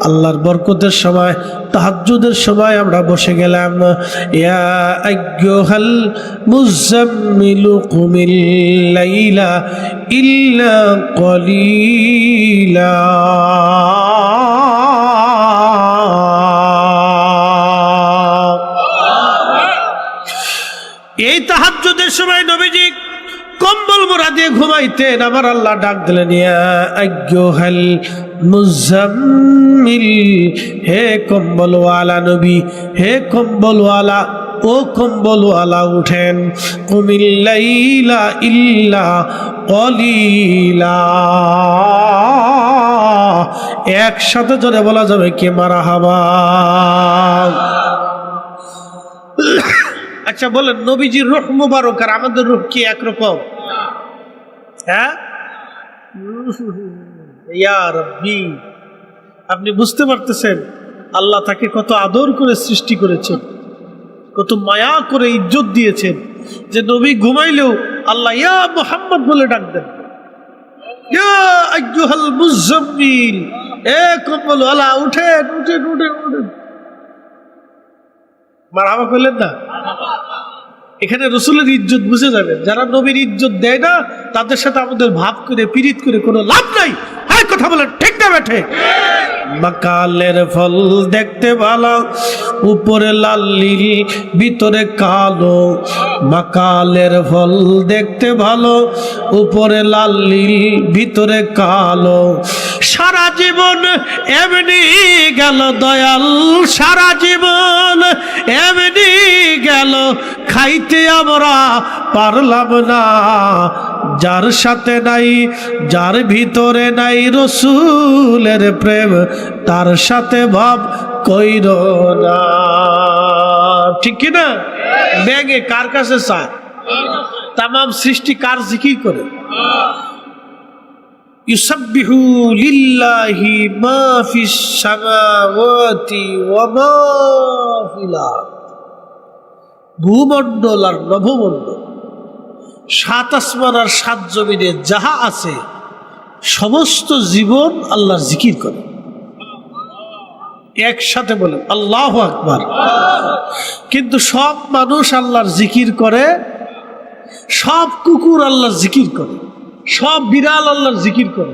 আল্লাহর বরকতের সময়, তাহাজ্জুদের সময় আমরা বসে গেলাম। ইয়া আইয়ুহাল মুযাম্মিলু কুমিল লাইলা ইল্লা কলিলা। এই তাহাজ্জুদের সময় নবীজি কম্বল মোড়া দিয়ে ঘুমাইতেন। আমার আল্লাহ ডাক দিলেন, ইয়া আইয়ুহাল মুযাম্মিল, হে কম্বলওয়ালা নবী, হে কম্বলওয়ালা, ও কম্বলওয়ালা উঠেন। কুমিল লাইলা ইল্লা কলিলা। একসাথে জোরে বলা যাবে কি মারহাবা। আচ্ছা বলেন, নবীজির রূহ মুবারক আর আমাদের রূহ কি একরকম? হ্যাঁ, ইয়া রাব্বি, আপনি বুঝতে পারতেছেন আল্লাহ তাকে কত আদর করে সৃষ্টি করেছেন, কত মায়া করে ইজ্জত দিয়েছেন, যে নবী ঘুমাইলেও আল্লাহ ইয়া মুহাম্মদ বলে ডাক দেন, ইয়া আইয়ুহাল মুযাম্মিল, এ কম্বলওয়ালা উঠেন উঠেন উঠেন উঠেন। মারহাবা কইলেন না? এখানে রাসূলের ইজ্জত বুঝে যাবেন। যারা নবীর ইজ্জত দেয় না তাদের সাথে আমাদের ভাব করে পীড়িত করে কোনো লাভ নাই। হ্যাঁ, কথা বলেন ঠিক না বেঠে? মাকালের ফল দেখতে ভালো, উপরে লাল নীল ভিতরে কালো। মাকালের ফল দেখতে ভালো, উপরে লাল নীল ভিতরে কালো। সারা জীবন এমনি গেল দয়াল, সারা জীবন এমনি গেল, খাইতে আমরা পারলাম না। যার সাথে নাই, যার ভিতরে নাই রসুলের প্রেম, তার সাথে ভাব কইর না। ঠিক কিনা? ব্যাগে কার কাছে চায়? তামাম সৃষ্টি কার জিকির করে? ইউসাব্বিহু লিল্লাহি মা ফিস সামাওয়াতি ওয়া মা ফিল আরদ। ভূমণ্ডল আর নভমণ্ডল, সাত আসমান আর সাত জমিনে যাহা আছে সমস্ত জীবন আল্লাহর জিকির করে। একসাথে বলেন আল্লাহু আকবার। কিন্তু সব মানুষ আল্লাহর জিকির করে, সব কুকুর আল্লাহর জিকির করে, সব বিড়াল আল্লাহর জিকির করে,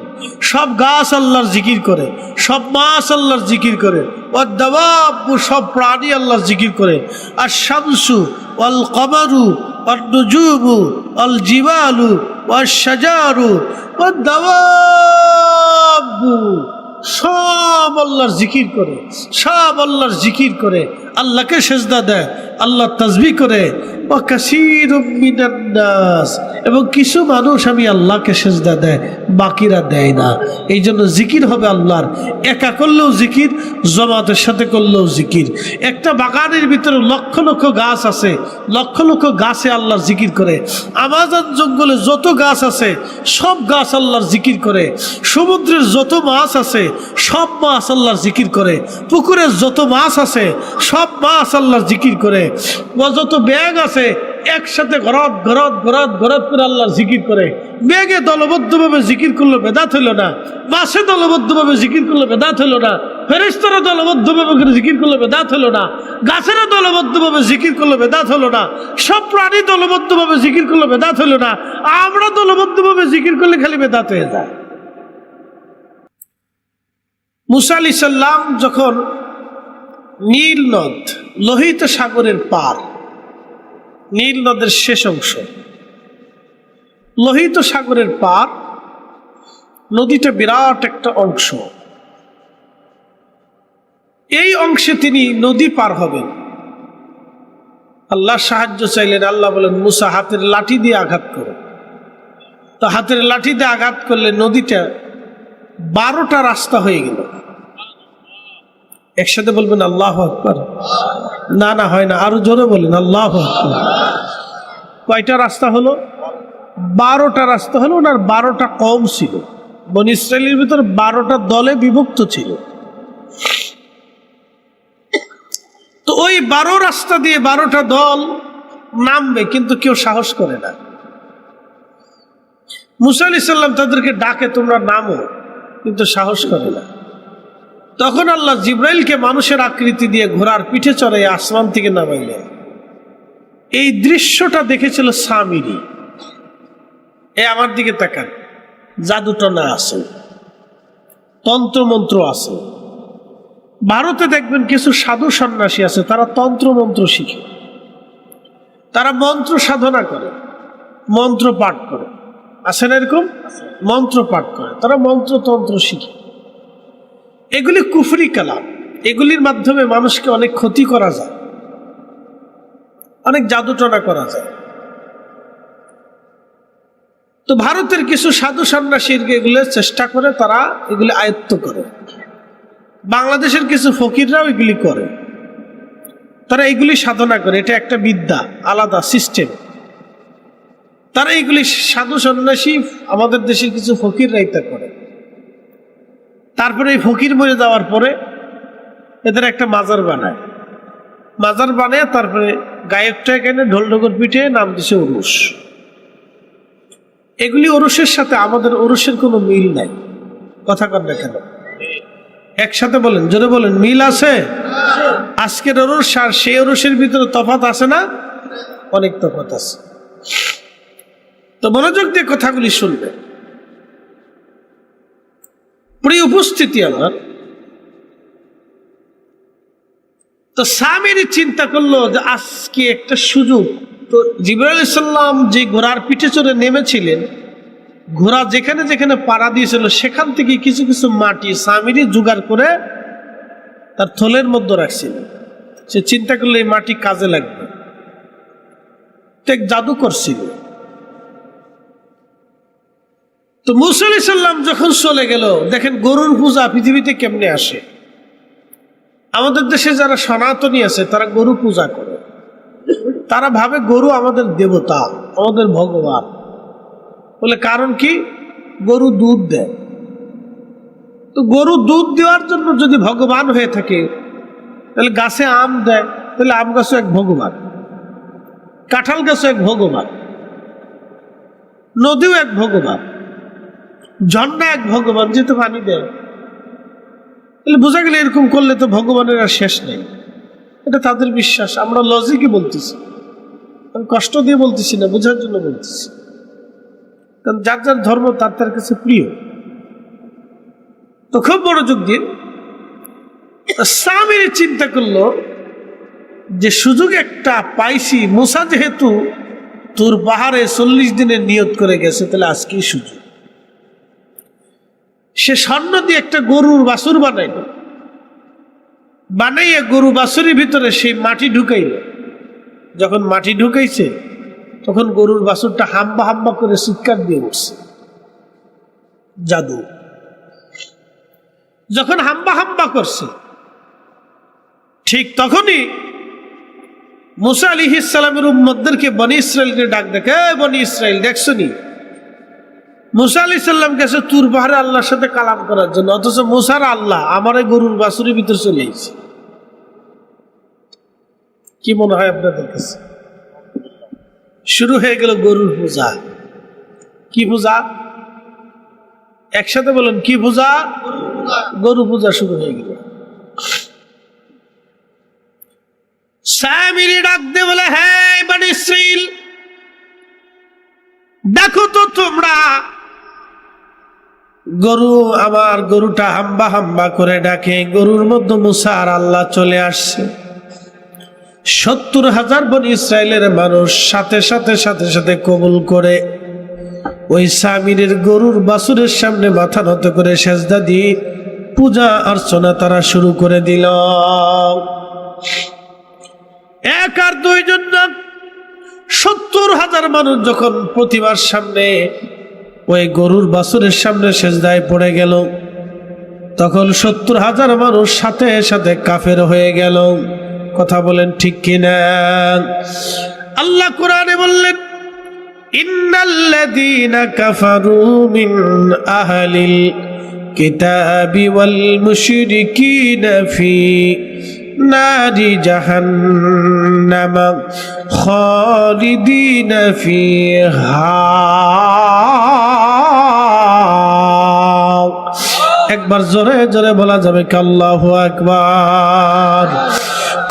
সব গাছ আল্লাহর জিকির করে, সব মাছ আল্লাহর জিকির করে, ওয়াদ-দাওয়াবু সব প্রাণী আল্লাহর জিকির করে। আর শামসু ওয়াল কমারু ওয়ান নুজুমু ওয়াল জিবালু ওয়াশ শাজারু ওয়াদ-দাওয়াবু সব আল্লাহর জিকির করে, সব আল্লাহর জিকির করে, আল্লাহকে সেজদা দেয়, আল্লাহ তাসবিহ করে। ওয়া কাসীরুম মিনান নাস, এবং কিছু মানুষ আমি আল্লাহকে সেজদা দেয়, বাকিরা দেয় না। এই জন্য জিকির হবে আল্লাহর, একা করলেও জিকির, জমাতের সাথে করলেও জিকির। একটা বাগানের ভিতরে লক্ষ লক্ষ গাছ আছে, লক্ষ লক্ষ গাছে আল্লাহর জিকির করে। আমাজন জঙ্গলে যত গাছ আছে সব গাছ আল্লাহর জিকির করে। সমুদ্রের যত মাছ আছে সব মাছ আল্লাহর জিকির করে। পুকুরের যত মাছ আছে সব মাছ আল্লাহর জিকির করে। যত ব্যাগ আছে একসাথে ঘরত ঘরত ঘরত ঘরত করে আল্লাহর জিকির করে। ব্যাগে দলবদ্ধভাবে জিকির করলে বেদাত হইল না, মাছে দলবদ্ধভাবে জিকির করলে বেদাত হইল না, ফেরেশতারা দলবদ্ধভাবে জিকির করলে বেদাত হলো না, গাছেরা দলবদ্ধভাবে জিকির করলে বেদাত হলো না, সব প্রাণী দলবদ্ধভাবে জিকির করলে বেদাত হলো না, আমরা দলবদ্ধভাবে জিকির করলে খালি বেদাত হয়ে যায়। মুসা আলাইহিস সালাম যখন নীল নদ, লোহিত সাগরের পার, নীল নদের শেষ অংশ, লোহিত সাগরের পার, নদীটা বিরাট একটা অংশ। এই অংশে তিনি নদী পার হবেন। আল্লাহ সাহায্য চাইলেন। আল্লাহ বলেন, মুসা হাতের লাঠি দিয়ে আঘাত করো। তো হাতের লাঠি দিয়ে আঘাত করলে নদীটা 12টা রাস্তা হয়ে গেল। একসাথে বলবেন আল্লাহু আকবার। না না, হয় না, আরো জোরে বলেন আল্লাহু আকবার। কয়টা রাস্তা হলো? 12টা রাস্তা হলো। ওনার 12টা কওম ছিল। বনী ইসরাইলের ভিতর 12টা দলে বিভক্ত ছিল। তো ওই 12 রাস্তা দিয়ে 12টা দল নামবে, কিন্তু কেউ সাহস করে না। মুসা আলাইহিস সালাম তাদেরকে ডাকে, তোমরা নামো, কিন্তু সাহস করে না। তখন আল্লাহ জিব্রাইলকে মানুষের আকৃতি দিয়ে ঘোড়ার পিঠে চড়ে আসমান থেকে নামাইলেন। এই দৃশ্যটা দেখেছিল সামিরি। আমার দিকে তাকান, জাদুটনা আছে, তন্ত্রমন্ত্র আছে। ভারতে দেখবেন কিছু সাধু সন্ন্যাসী আছে, তারা তন্ত্র মন্ত্র শিখে, তারা মন্ত্র সাধনা করে, মন্ত্র পাঠ করে। আছে না এরকম? মন্ত্র পাঠ করে, তারা মন্ত্র তন্ত্র শিখে। এগুলি কুফরি কালাম। এগুলির মাধ্যমে মানুষকে অনেক ক্ষতি করা যায়, অনেক জাদুটনা করা যায়। তো ভারতের কিছু সাধু সন্ন্যাসী এগুলো চেষ্টা করে, তারা এগুলি আয়ত্ত করে। বাংলাদেশের কিছু ফকিররাও এগুলি করে, তারা এগুলি সাধনা করে। এটা একটা বিদ্যা, আলাদা সিস্টেম। তারা এগুলি সাধু সন্ন্যাসী, আমাদের দেশের কিছু ফকিররা এটা করে। তারপরে এই ফকির মরে যাওয়ার পরে এদের একটা মাজার বানায়। মাজার বানায় তারপরে গায়কটা এখানে ঢোল ঢোকর পিঠে নাম দিছে উরুস। এগুলি উরুসের সাথে আমাদের উরুসের কোনো মিল নাই। কথা কন না কেন? একসাথে বলেন, জোরে বলেন, মিল আছে? আজকের উরুস আর সেই উরুসের ভিতরে তফাৎ আছে না? অনেক তফাৎ আছে। তো মনোযোগ দিয়ে কথাগুলি শুনবে। প্রিয় উপস্থিতি আমার, তো সামিরি চিন্তা করলো যে আজকে একটা সুযোগ। তো জিবরাইল আলাইহিস সালাম যে ঘোড়ার পিঠে চড়ে নেমেছিলেন, ঘোড়া যেখানে যেখানে পাড়া দিয়েছিল সেখান থেকে কিছু কিছু মাটি সামিরি জোগাড় করে তার থলের মধ্যে রাখছিল। সে চিন্তা করলো এই মাটি কাজে লাগবে। এক জাদু করছিল। তো মুসা আলাইহিস সালাম যখন চলে গেল, দেখেন গরুর পূজা পৃথিবীতে কেমনে আসে। আমাদের দেশে যারা সনাতনী আছে তারা গরু পূজা করে। তারা ভাবে গরু আমাদের দেবতা, আমাদের ভগবান। বলে কারণ কি? গরু দুধ দেয়। তো গরু দুধ দেওয়ার জন্য যদি ভগবান হয়ে থাকে, তাহলে গাছে আম দেয়, তাহলে আম গাছও এক ভগবান, কাঁঠাল গাছও এক ভগবান, নদীও এক ভগবান, ঝর্ণা এক ভগবান, যেহেতু পানি দেয়। তাহলে বোঝা গেলে এরকম করলে তো ভগবানের আর শেষ নেই। এটা তাদের বিশ্বাস, আমরা লজিকই বলতেছি। আমি কষ্ট দিয়ে বলতেছি না, বোঝার জন্য বলতেছি, কারণ যার যার ধর্ম তার তার কাছে প্রিয়। তো খুব মনোযোগ দিয়ে সামির চিন্তা করলো যে সুযোগ একটা পাইছি, মুসা যেহেতু তোর পাহাড়ে 40 দিনের নিয়ত করে গেছে, তাহলে আজকেই সুযোগ। সে স্বর্ণ দিয়ে একটা গরুর বাছুর বানাইল, বানাইয়া গরু বাছুরের ভিতরে সেই মাটি ঢুকাইল। যখন মাটি ঢুকাইছে তখন গরুর বাছুরটা হাম্বা হাম্বা করে চিৎকার দিয়ে উঠছে। জাদু। যখন হাম্বা হাম্বা করছে, ঠিক তখনই মুসা আলাইহিস সালামের উম্মতদেরকে বনি ইসরাইলকে ডাক দেখে, বনি ইসরাইল দেখছো নি? মুসা আলাইহিস সালাম গেছে তুর পাহাড়ে আল্লাহর সাথে কালাম করার জন্য, অথচ মুসার আল্লাহ আমার এই গরুর বাছুরের ভিতর চলে এসেছে। কি মনে হয় আপনাদের কাছে? শুরু হয়ে গেল গরুর পূজা। কি পূজা? একসাথে বলেন, কি পূজা? গরু পূজা শুরু হয়ে গেল। সামিরি ডাক দিয়ে বলে, হ্যাঁ বনি ইসরাইল, দেখো তো তোমরা, গরু, আমার গরুটা হাম্বা হাম্বা করে ডাকে, গরুর মধ্যে মুসা আর আল্লাহ চলে আসছে। 70,000 বনি ইসরায়েলের মানুষ সাথে সাথে সাথে সাথে কবুল করে ওই সামিরের গরুর বাছুরের সামনে মাথা নত করে সেজদা দিয়ে পূজা অর্চনা তারা শুরু করে দিল। এক আর দুইজন না, 70,000 মানুষ যখন প্রতিমার সামনে ওই গরুর বাছুরের সামনে সেজদায় পড়ে গেল, তখন 70,000 মানুষ সাথে সাথে কাফের হয়ে গেল। কথা বলেন ঠিক কিনা? আল্লাহ কোরআনে বললেন, ইন্নাল্লাযীনা কাফারু মিন আহলিল কিতাবি ওয়াল মুশরিকিনা ফি নারি জাহান্নাম খালিদিনা ফিহা। একবার জোরে জোরে বলা যাবে কি আল্লাহু আকবার?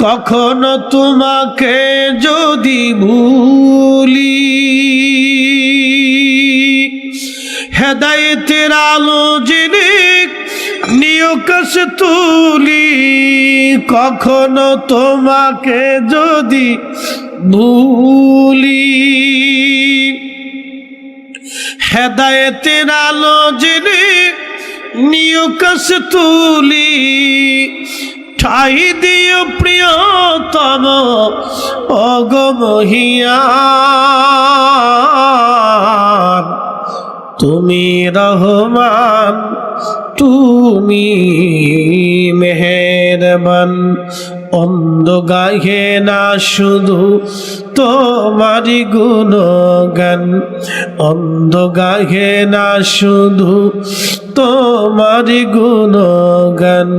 কখনো তোমাকে যদি ভুলি, হেদায়েতের আলো জেনে নিও কাছে তুলি, কখনো তোমাকে যদি ভুলি, হেদায়েতের আলো জেনে নিও কাছে তুলি, ঠাই দিও প্রিয়তম অগমহিয়ান, তুমি রহমান তুমি মেহেরবান। অন্ধ গাহে না শুধু তোমারি গুণগান, অন্ধ গাহে না শুধু তোমারি গুণগান,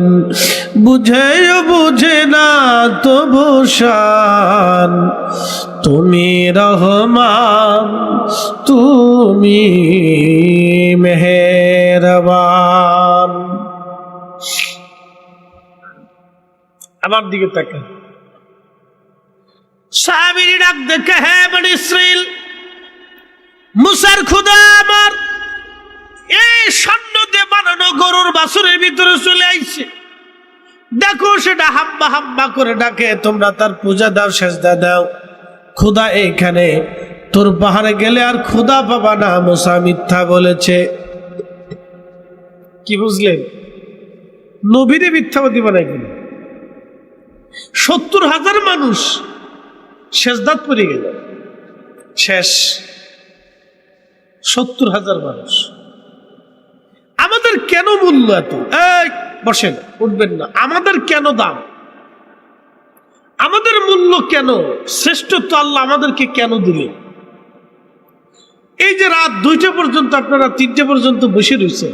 বুঝেও বুঝে না তবু শান, তুমি রহমান তুমি মেহেরবান। আমার দিকে তাকান। সাহাবীরা ডাক দেখে, হ্যাঁ বনি ইসরাইল, মুসার খোদা আমার এই স্বর্ণ দিয়ে বানানো গরুর বাছুরের ভিতরে চলে আইছে, দেখো সেটা হাম্বা হাম্বা করে ডাকে, তোমরা তার পূজা দাও, সেজদা দাও। খোদা এইখানে, তোর পাহাড়ে গেলে আর খোদা পাবা না, মুসা মিথ্যা বলেছে। কি বুঝলেন? নবীরে মিথ্যাবাদী বানাই গেল। 70,000 মানুষ সেজদাত পড়ে গেল, শেষ। 70,000 মানুষ। আমাদের কেন মূল্য এত? এই বসেন, উঠবেন না। আমাদের কেন দাম? আমাদের মূল্য কেন? শ্রেষ্ঠত্ব আল্লাহ আমাদেরকে কেন দিলেন? এই যে রাত 2টা পর্যন্ত, আপনারা 3টে পর্যন্ত বসে রয়েছেন,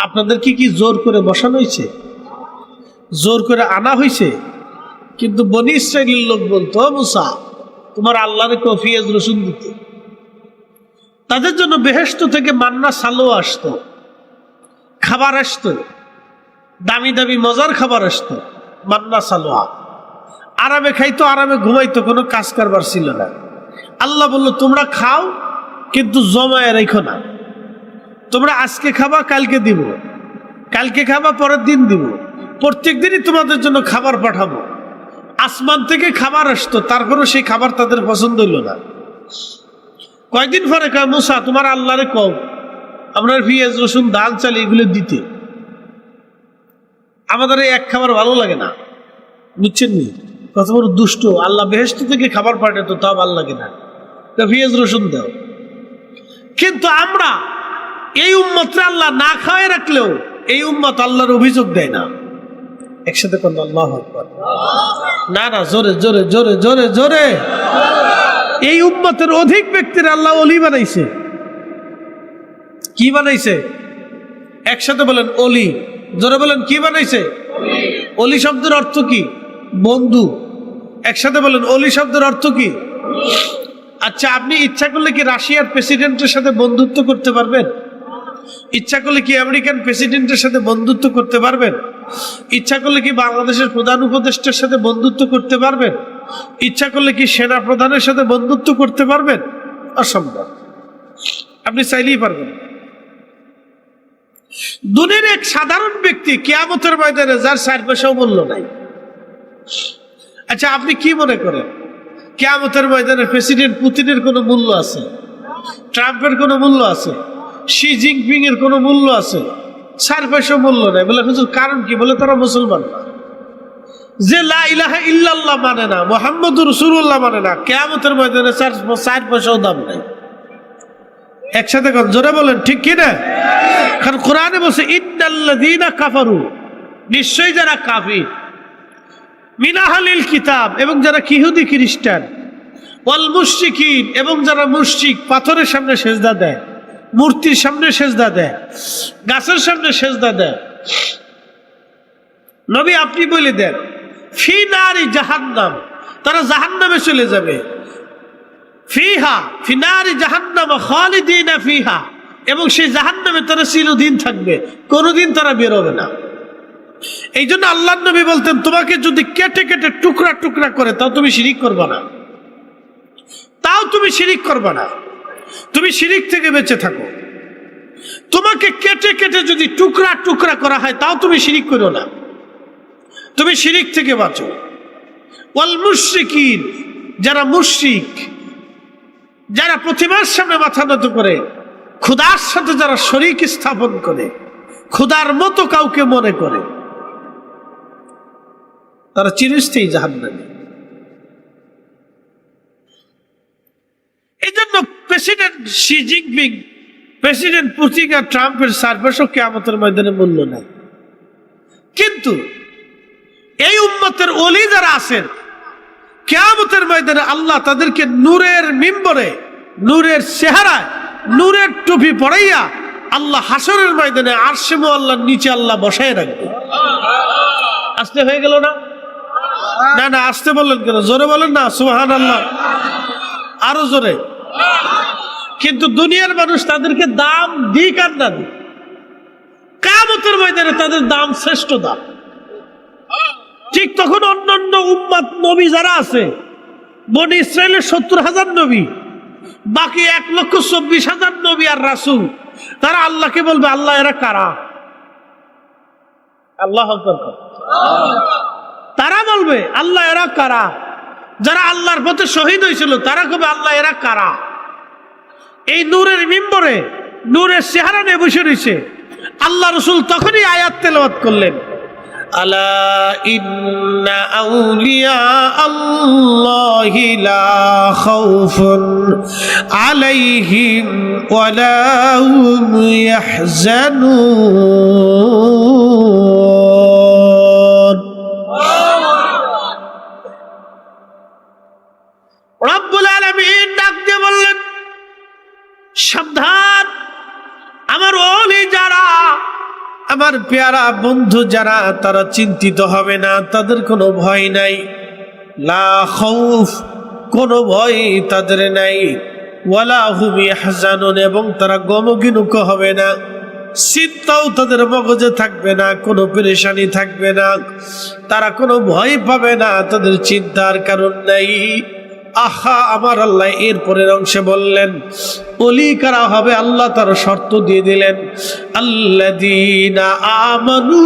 আপনাদের কি জোর করে বসানো হয়েছে? জোর করে আনা হয়েছে? কিন্তু বনি ইসরাইলের লোক বলতো, মুসা তোমার আল্লাহরে কফিয়াজ রসুন দিত। তাদের জন্য বেহেশত থেকে মান্না সালো আসতো, খাবার আসতো, দামি দামি মজার খাবার আসতো, মান্না সালোয়া। আরামে খাইতো, আরামে ঘুমাইতো, কোনো কাজ কারবার ছিল না। আল্লাহ বলল তোমরা খাও কিন্তু জমায় রেখো না। তোমরা আজকে খাবা, কালকে দিব, কালকে খাবা, পরের দিন দিব, প্রত্যেক দিনই তোমাদের জন্য খাবার পাঠাবো। আসমান থেকে খাবার আসতো, তারপরও সেই খাবার তাদের পছন্দ হইল না। কয়দিন পরে কয় মুসা তোমার আল্লাহরে কও আপনার পেঁয়াজ রসুন ডাল চাল এগুলো দিতে, আমাদের এই এক খাবার ভালো লাগে না। বুঝছেন নি কত বড় দুষ্ট। আল্লাহ বেহেশত থেকে খাবার পাঠাতো, তাও ভালো লাগে না, পেঁয়াজ রসুন দাও। কিন্তু আমরা এই উম্মতরে আল্লাহ না খাওয়াই রাখলেও এই উম্মত আল্লাহর অভিযোগ দেয় না। একসাথে কোন আল্লাহু আকবার। না না, জোরে জোরে জোরে জোরে জোরে। এই উম্মতের অধিক ব্যক্তির আল্লাহ ওলি বানাইছে। কি বানাইছে? একসাথে বলেন ওলি, জোরে বলেন কি বানাইছে? ওলি শব্দের অর্থ কি? বন্ধু। একসাথে বলেন ওলি শব্দের অর্থ কি? আচ্ছা, আপনি ইচ্ছা করলে কি রাশিয়ার প্রেসিডেন্টের সাথে বন্ধুত্ব করতে পারবেন? ইচ্ছা করলে কি আমেরিকান প্রেসিডেন্টের সাথে বন্ধুত্ব করতে পারবেন? ইচ্ছা করলে কি বাংলাদেশের প্রধান উপদেষ্টার সাথে বন্ধুত্ব করতে পারবেন? ইচ্ছা করলে কি সেনা প্রধানের সাথে বন্ধুত্ব করতে পারবেন? অসম্ভব। আপনি চাইলেই পারবেন। দুনিয়ার এক সাধারণ ব্যক্তি কিয়ামতের ময়দানে যার 4 পয়সাও মূল্য নাই। আচ্ছা, আপনি কি মনে করেন কিয়ামতের ময়দানে প্রেসিডেন্ট পুতিনের কোনো মূল্য আছে? ট্রাম্পের কোনো মূল্য আছে? শি জিনপিং এর কোনো মূল্য আছে? 4 পয়সা মূল্য নাই। বলে হুজুর কারণ কি? বলে তারা মুসলমান না। যে লা ইলাহা ইল্লাল্লাহ মানে না, মুহাম্মদুর রাসূলুল্লাহ মানে না, কিয়ামতের ময়দানে 4 পয়সাও দাম নাই। একসাথে কোন জোরে বলেন ঠিক কি না? কারণ কোরআনে বলছে ইন্নাল্লাযীনা কাফারু, নিশ্চয়ই যারা কাফির, মিন আহলিল কিতাব, এবং যারা ইহুদি খ্রিস্টান, ওয়াল মুশরিকিন, এবং যারা মুশরিক, পাথরের সামনে সেজদা দেয়, মূর্তির সামনে সেজদা দেয়, গাছের সামনে সেজদা দেয়। নবী আপনি বলে দেন ফি নারি জাহান্নাম, তারা জাহান্নামে চলে যাবে। ফিহা ফি নারি জাহান্নাম খালিদিনা ফিহা, এবং সেই জাহান্নামে তারা চিরদিন থাকবে, কোনোদিন তারা বের হবে না। এই জন্য আল্লাহর নবী বলতেন তোমাকে যদি কেটে কেটে টুকরা টুকরা করে তাও তুমি শিরিক করবা না, তাও তুমি শিরিক করবা না, তুমি শিরিক থেকে বেঁচে থাকো। তোমাকে কেটে কেটে যদি টুকরা টুকরা করা হয় তাও তুমি শিরিক করো না, তুমি শিরিক থেকে বাঁচো। ওয়াল মুশরিকিন, যারা মুশরিক, যারা প্রতিমার সামনে মাথা নত করে, খোদার সাথে যারা শরীক স্থাপন করে, খোদার মতো কাউকে মনে করে, তারা চিরস্থায়ী জাহান্নামী। এই জন্য president Xi Jinping, president Putin আর ট্রাম্পের 4 পয়সা কিয়ামতের ময়দানে মূল্য নাই। কিন্তু এই উম্মতের ওলি যারা আছেন, কিয়ামতের ময়দানে আল্লাহ তাদেরকে নূরের মিম্বরে, নূরের চেহারায়, নূরের টুপি পরাইয়া আল্লাহ হাসরের ময়দানে আরশে মুআল্লার নিচে আল্লাহ বসায় রাখবে। আসতে হয়ে গেল না? না না, আসতে বললেন কেন? জোরে বলেন না সুবহানাল্লাহ, আরো জোরে। কিন্তু দুনিয়ার মানুষ তাদেরকে দাম দিক আর না দিক, কিয়ামতের ময়দানে তাদের দাম শ্রেষ্ঠ দাম। ঠিক তখন অন্যান্য উম্মত নবী যারা আছে, বনি ইসরায়েলের 70,000 নবী, বাকি 1,24,000 নবী আর রাসূল, তারা আল্লাহকে বলবে আল্লাহ এরা কারা? আল্লাহু আকবার। তারা বলবে আল্লাহ এরা কারা? যারা আল্লাহর পথে শহীদ হয়েছিল তারা কবে আল্লাহ এরা কারা? এই নূরের মিম্বরে নূরের চেহারা নিয়ে বসে রয়েছে। আল্লাহ রাসূল তখনই আয়াত তেলাওয়াত করলেন, আলা ইন্না আউলিয়া আল্লাহি লা খাউফুন আলাইহিম ওয়া লা হুম ইয়াহজানুন। রব্বুল আলামিন ডাক দিয়ে বললেন, সাবধান, আমার ওলি যারা, আমার পেয়ারা বন্ধু যারা, তারা চিন্তিত হবে না, তাদের কোনো ভয় নাই। লা খাউফ, কোনো ভয় তাদের নাই। ওয়ালা হুম ইয়াহজানুন, এবং তারা গমগিনুক হবে না। চিন্তাও তাদের মগজে থাকবে না, কোনো পেরেশানি থাকবে না, তারা কোনো ভয় পাবে না, তাদের চিন্তার কারণ নাই। আহা আমার আল্লাহ এরপরের অংশে বললেন ওলি কারা হবে, আল্লাহ তার শর্ত দিয়ে দিলেন, আল্লাযীনা আমানু,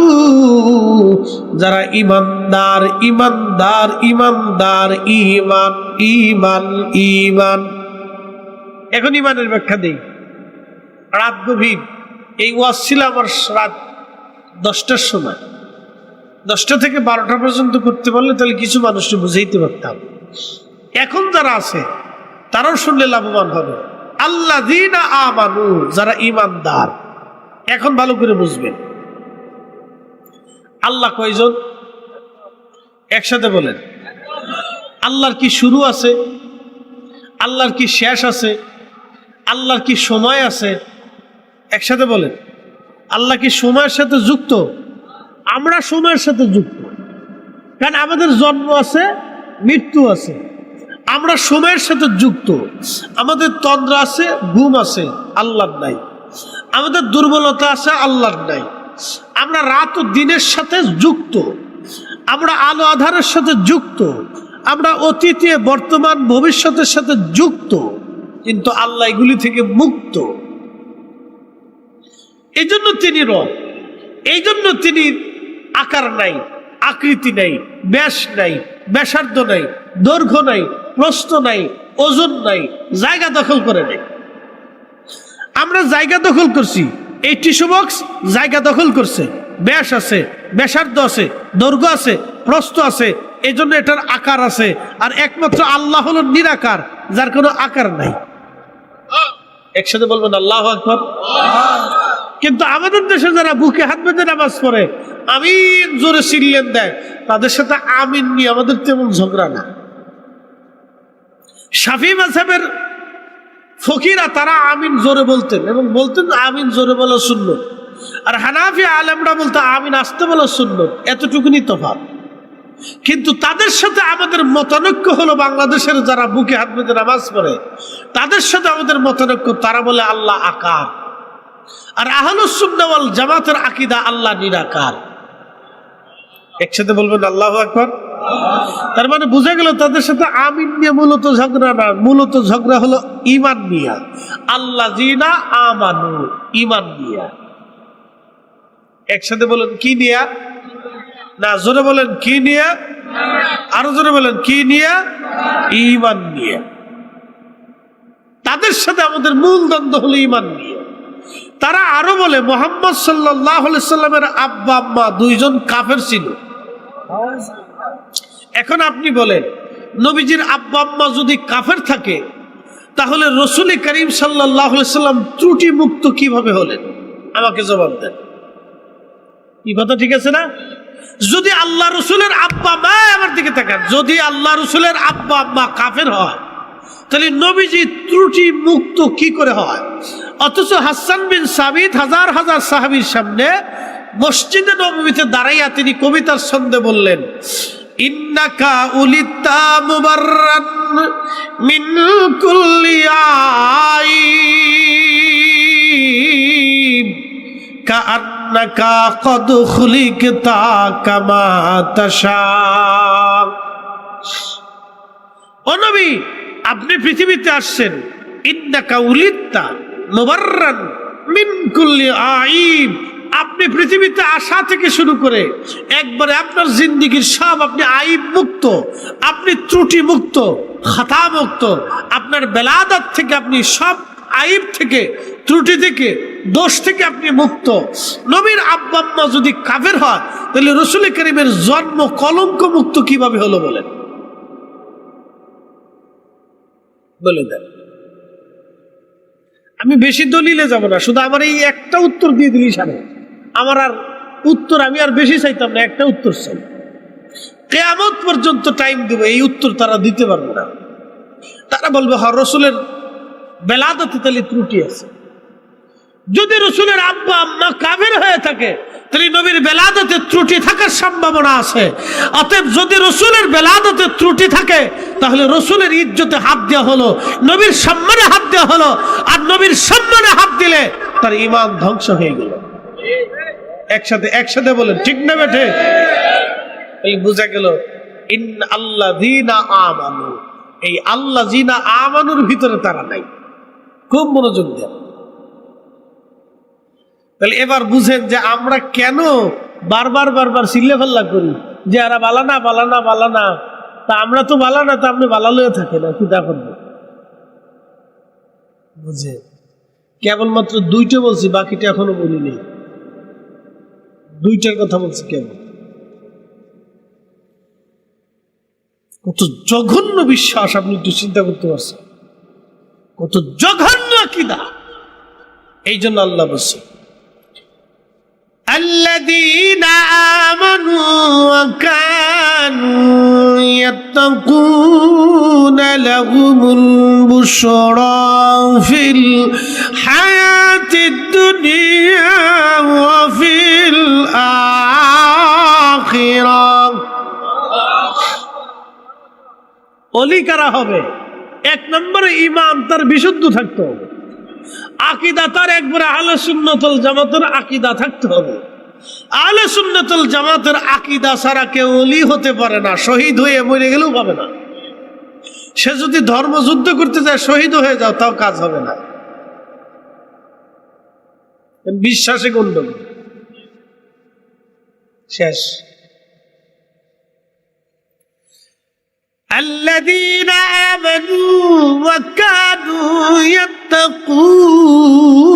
যারা ইমানদার, ইমানদার, ইমানদার, ঈমান, ঈমান, ঈমান। এখন ঈমানের ব্যাখ্যা দেই। রাত গভীর, এই ওয়াজ ছিল আমার রাত 10টার সময়। 10টা থেকে 12টা পর্যন্ত করতে পারলে তাহলে কিছু মানুষকে বুঝাইতে পারতাম। এখন যারা আছে তারাও শুনলে লাভবান হবে। আল্লাযীনা আমানু, যারা ইমানদার। এখন ভালো করে বুঝবেন আল্লাহ কয়জন, একসাথে বলেন। আল্লাহর কি শুরু আছে, আল্লাহর কি শেষ আছে, আল্লাহর কি সময় আছে? একসাথে বলেন। আল্লাহ কি সময়ের সাথে যুক্ত? আমরা সময়ের সাথে যুক্ত, কারণ আমাদের জন্ম আছে, মৃত্যু আছে। আমরা সময়ের সাথে যুক্ত। আমাদের তন্দ্রা আছে, ঘুম আছে, আল্লাহর নাই। আমাদের দুর্বলতা আছে, আল্লাহর নাই। আমরা রাত ও দিনের সাথে যুক্ত, আমরা আলো আধারের সাথে যুক্ত, আমরা অতীতে, বর্তমান, ভবিষ্যতের সাথে যুক্ত, কিন্তু আল্লাহ এগুলি থেকে মুক্ত। এই জন্য তিনি রব, এই জন্য তিনি আকার নাই, আকৃতি নাই, ব্যাস নাই, ব্যাসার্ধ নাই, দৈর্ঘ্য নাই, প্রস্থ নাই, ওজন নাই, জায়গা দখল করে নাই। আমরা জায়গা দখল করছি। এই টিস্যু বক্স জায়গা দখল করছে, ব্যাস আছে, ব্যাসার্ধ আছে, দৈর্ঘ্য আছে, প্রস্থ আছে, এই জন্য এটার আকার আছে। আর একমাত্র আল্লাহ হলো নিরাকার, যার কোনো আকার নাই। একসাথে বলবেন আল্লাহু আকবার। কিন্তু আমাদের দেশে যারা বুকে হাত বেঁধে নামাজ পড়ে, আমিন জোরে চিল্লেন দেয়, তাদের সাথে আমিন নিয়ে আমাদের তেমন ঝগড়া না। শাফি মাযহাবের ফকিরা তারা আমিন জোরে বলতেন এবং বলতেন আমিন জোরে বলা সুন্নত। আর হানাফি আলেমরা বলতো আমিন আস্তে বলা সুন্নত। এতটুকুনি তফাৎ। কিন্তু তাদের সাথে আমাদের মতানৈক্য হলো, বাংলাদেশের যারা বুকে হাত বেঁধে নামাজ পড়ে তাদের সাথে আমাদের মতানৈক্য, তারা বলে আল্লাহ আকার। আর আহলুস সুন্নাহ ওয়াল জামাতের আকীদা আল্লাহ নিরাকার। একসাথে বলবেন আল্লাহু আকবার। তার মানে বোঝা গেল তাদের সাথে আমিন নিয়ে মূলত ঝগড়া না, মূলত ঝগড়া হলো ঈমান নিয়ে। আল্লাযীনা আমানু, ঈমান নিয়ে। একসাথে বলেন কি নিয়ে? না, জোরে বলেন কি নিয়ে? আরো জোরে বলেন কি নিয়ে? ঈমান নিয়ে। তাদের সাথে আমাদের মূল দ্বন্দ্ব হলো ঈমান নিয়ে। তারা আরো বলে মুহাম্মদ সাল্লাল্লাহু আলাইহি সাল্লামের আব্বা আম্মা দুইজন কাফের ছিল। এখন আপনি বলেন নবীজির আব্বা আম্মা যদি কাফের থাকে তাহলে রাসূল করিম সাল্লাল্লাহু আলাইহি সাল্লাম ত্রুটি মুক্ত কিভাবে হলেন? আমাকে জবাব দেন। কি কথা ঠিক আছে না? যদি আল্লাহ রাসূলের আব্বা মা, আমার দিকে তাকান, যদি আল্লাহ রাসূলের আব্বা আম্মা কাফের হয় তাহলে নবীজি ত্রুটি মুক্ত কি করে হয়? অথচ হাসান বিন সাবিত হাজার হাজার সাহাবীর সামনে মসজিদে নববীতে দাঁড়াইয়া তিনি কবিতার ছন্দে বললেন, ইন্নাকা উলিতা মুবাররান মিন কুল্লি আইব কাআন্নাকা কদ খুলিকতা কামা তাশা। ও নবী, আপনি পৃথিবীতে আসছেন, ইন্নাকা উলিতা মুবাররান মিন কুল্লি আইব, আপনি পৃথিবীতে আসা থেকে শুরু করে একবারে আপনার জিন্দেগীর সব আপনি আইব মুক্ত, আপনি ত্রুটি মুক্ত, খাতা মুক্ত। আপনার বেলাদাত থেকে আপনি সব আইব থেকে, ত্রুটি থেকে, দোষ থেকে আপনি মুক্ত। নবীর আব্বা আম্মা যদি কাফের হয় তাহলে রাসূল করিমের জন্ম কলঙ্ক মুক্ত কিভাবে হলো বলেন? বলে দেন। আমি বেশি দলিলে যাব না, শুধু আমার এই একটা উত্তর দিয়ে দিলি সারে। আমার আর উত্তর আমি আর বেশি চাইতাম না, একটা উত্তর চাই। কিয়ামত পর্যন্ত টাইম দেব, এই উত্তর তারা দিতে পারবে না। তারা বলবে হ্যাঁ রাসূলের বেলাদতে তাহলে ত্রুটি আছে। যদি রাসূলের আব্বা আম্মা কাফের হয়ে থাকে তাহলে নবীর বেলাদতে ত্রুটি থাকার সম্ভাবনা আছে। অতএব যদি রাসূলের বেলাদতে ত্রুটি থাকে তাহলে রাসূলের ইজ্জতে হাত দেওয়া হলো, নবীর সম্মানে হাত দেওয়া হলো। আর নবীর সম্মানে হাত দিলে তার ঈমান ধ্বংস হয়ে গেল। একসাথে বলেন ঠিক না বেঠে? এই বুঝা গেল ইন্নাল্লাযীনা আমানু, এই আল্লাযীনা আমানুর ভিতরে তারা নাই। খুব মনোযোগ দেন। তাহলে এবার বুঝেন যে আমরা কেন বারবার চিল্লে ফাল্লা করি যে এরা বালানা বালানা বালানা, তা আমরা তো বালানা, তা আপনি বালালয়ে থাকে না কি তা করবো? বুঝে কেবলমাত্র দুইটা বলছি, বাকিটা এখনো বলিনি। দুইটার কথা বলছি কেবল। কত জঘন্য বিশ্বাস, আপনি একটু চিন্তা করতে পারছেন? কত জঘন্য আকীদা। এই জন্য আল্লাহ বলছে আল্লাযীনা আমানু ওয়া কানু ইয়াত্তাকুনা লাহুমুল বুশরা ফিল হায়াতিদ দুনিয়া ওয়া ফিল আখিরাহ। ওলি কারা হবে? এক নম্বরে ঈমান তার বিশুদ্ধ থাকতে হবে, আকীদা তার একবারে আহলে সুন্নাত ওয়াল জামাতের আকীদা থাকতে হবে। আহলে সুন্নাত ওয়াল জামাতের আকীদা ছাড়া কেউ ওলি হতে পারে না, শহীদ হয়ে মরে গেলেও পাবে না। সে যদি ধর্মযুদ্ধ করতে যায় শহীদ হয়ে যাও, তাও কাজ হবে না, বিশ্বাসে গন্ডগোল শেষ। الذين آمنوا وكانوا يتقون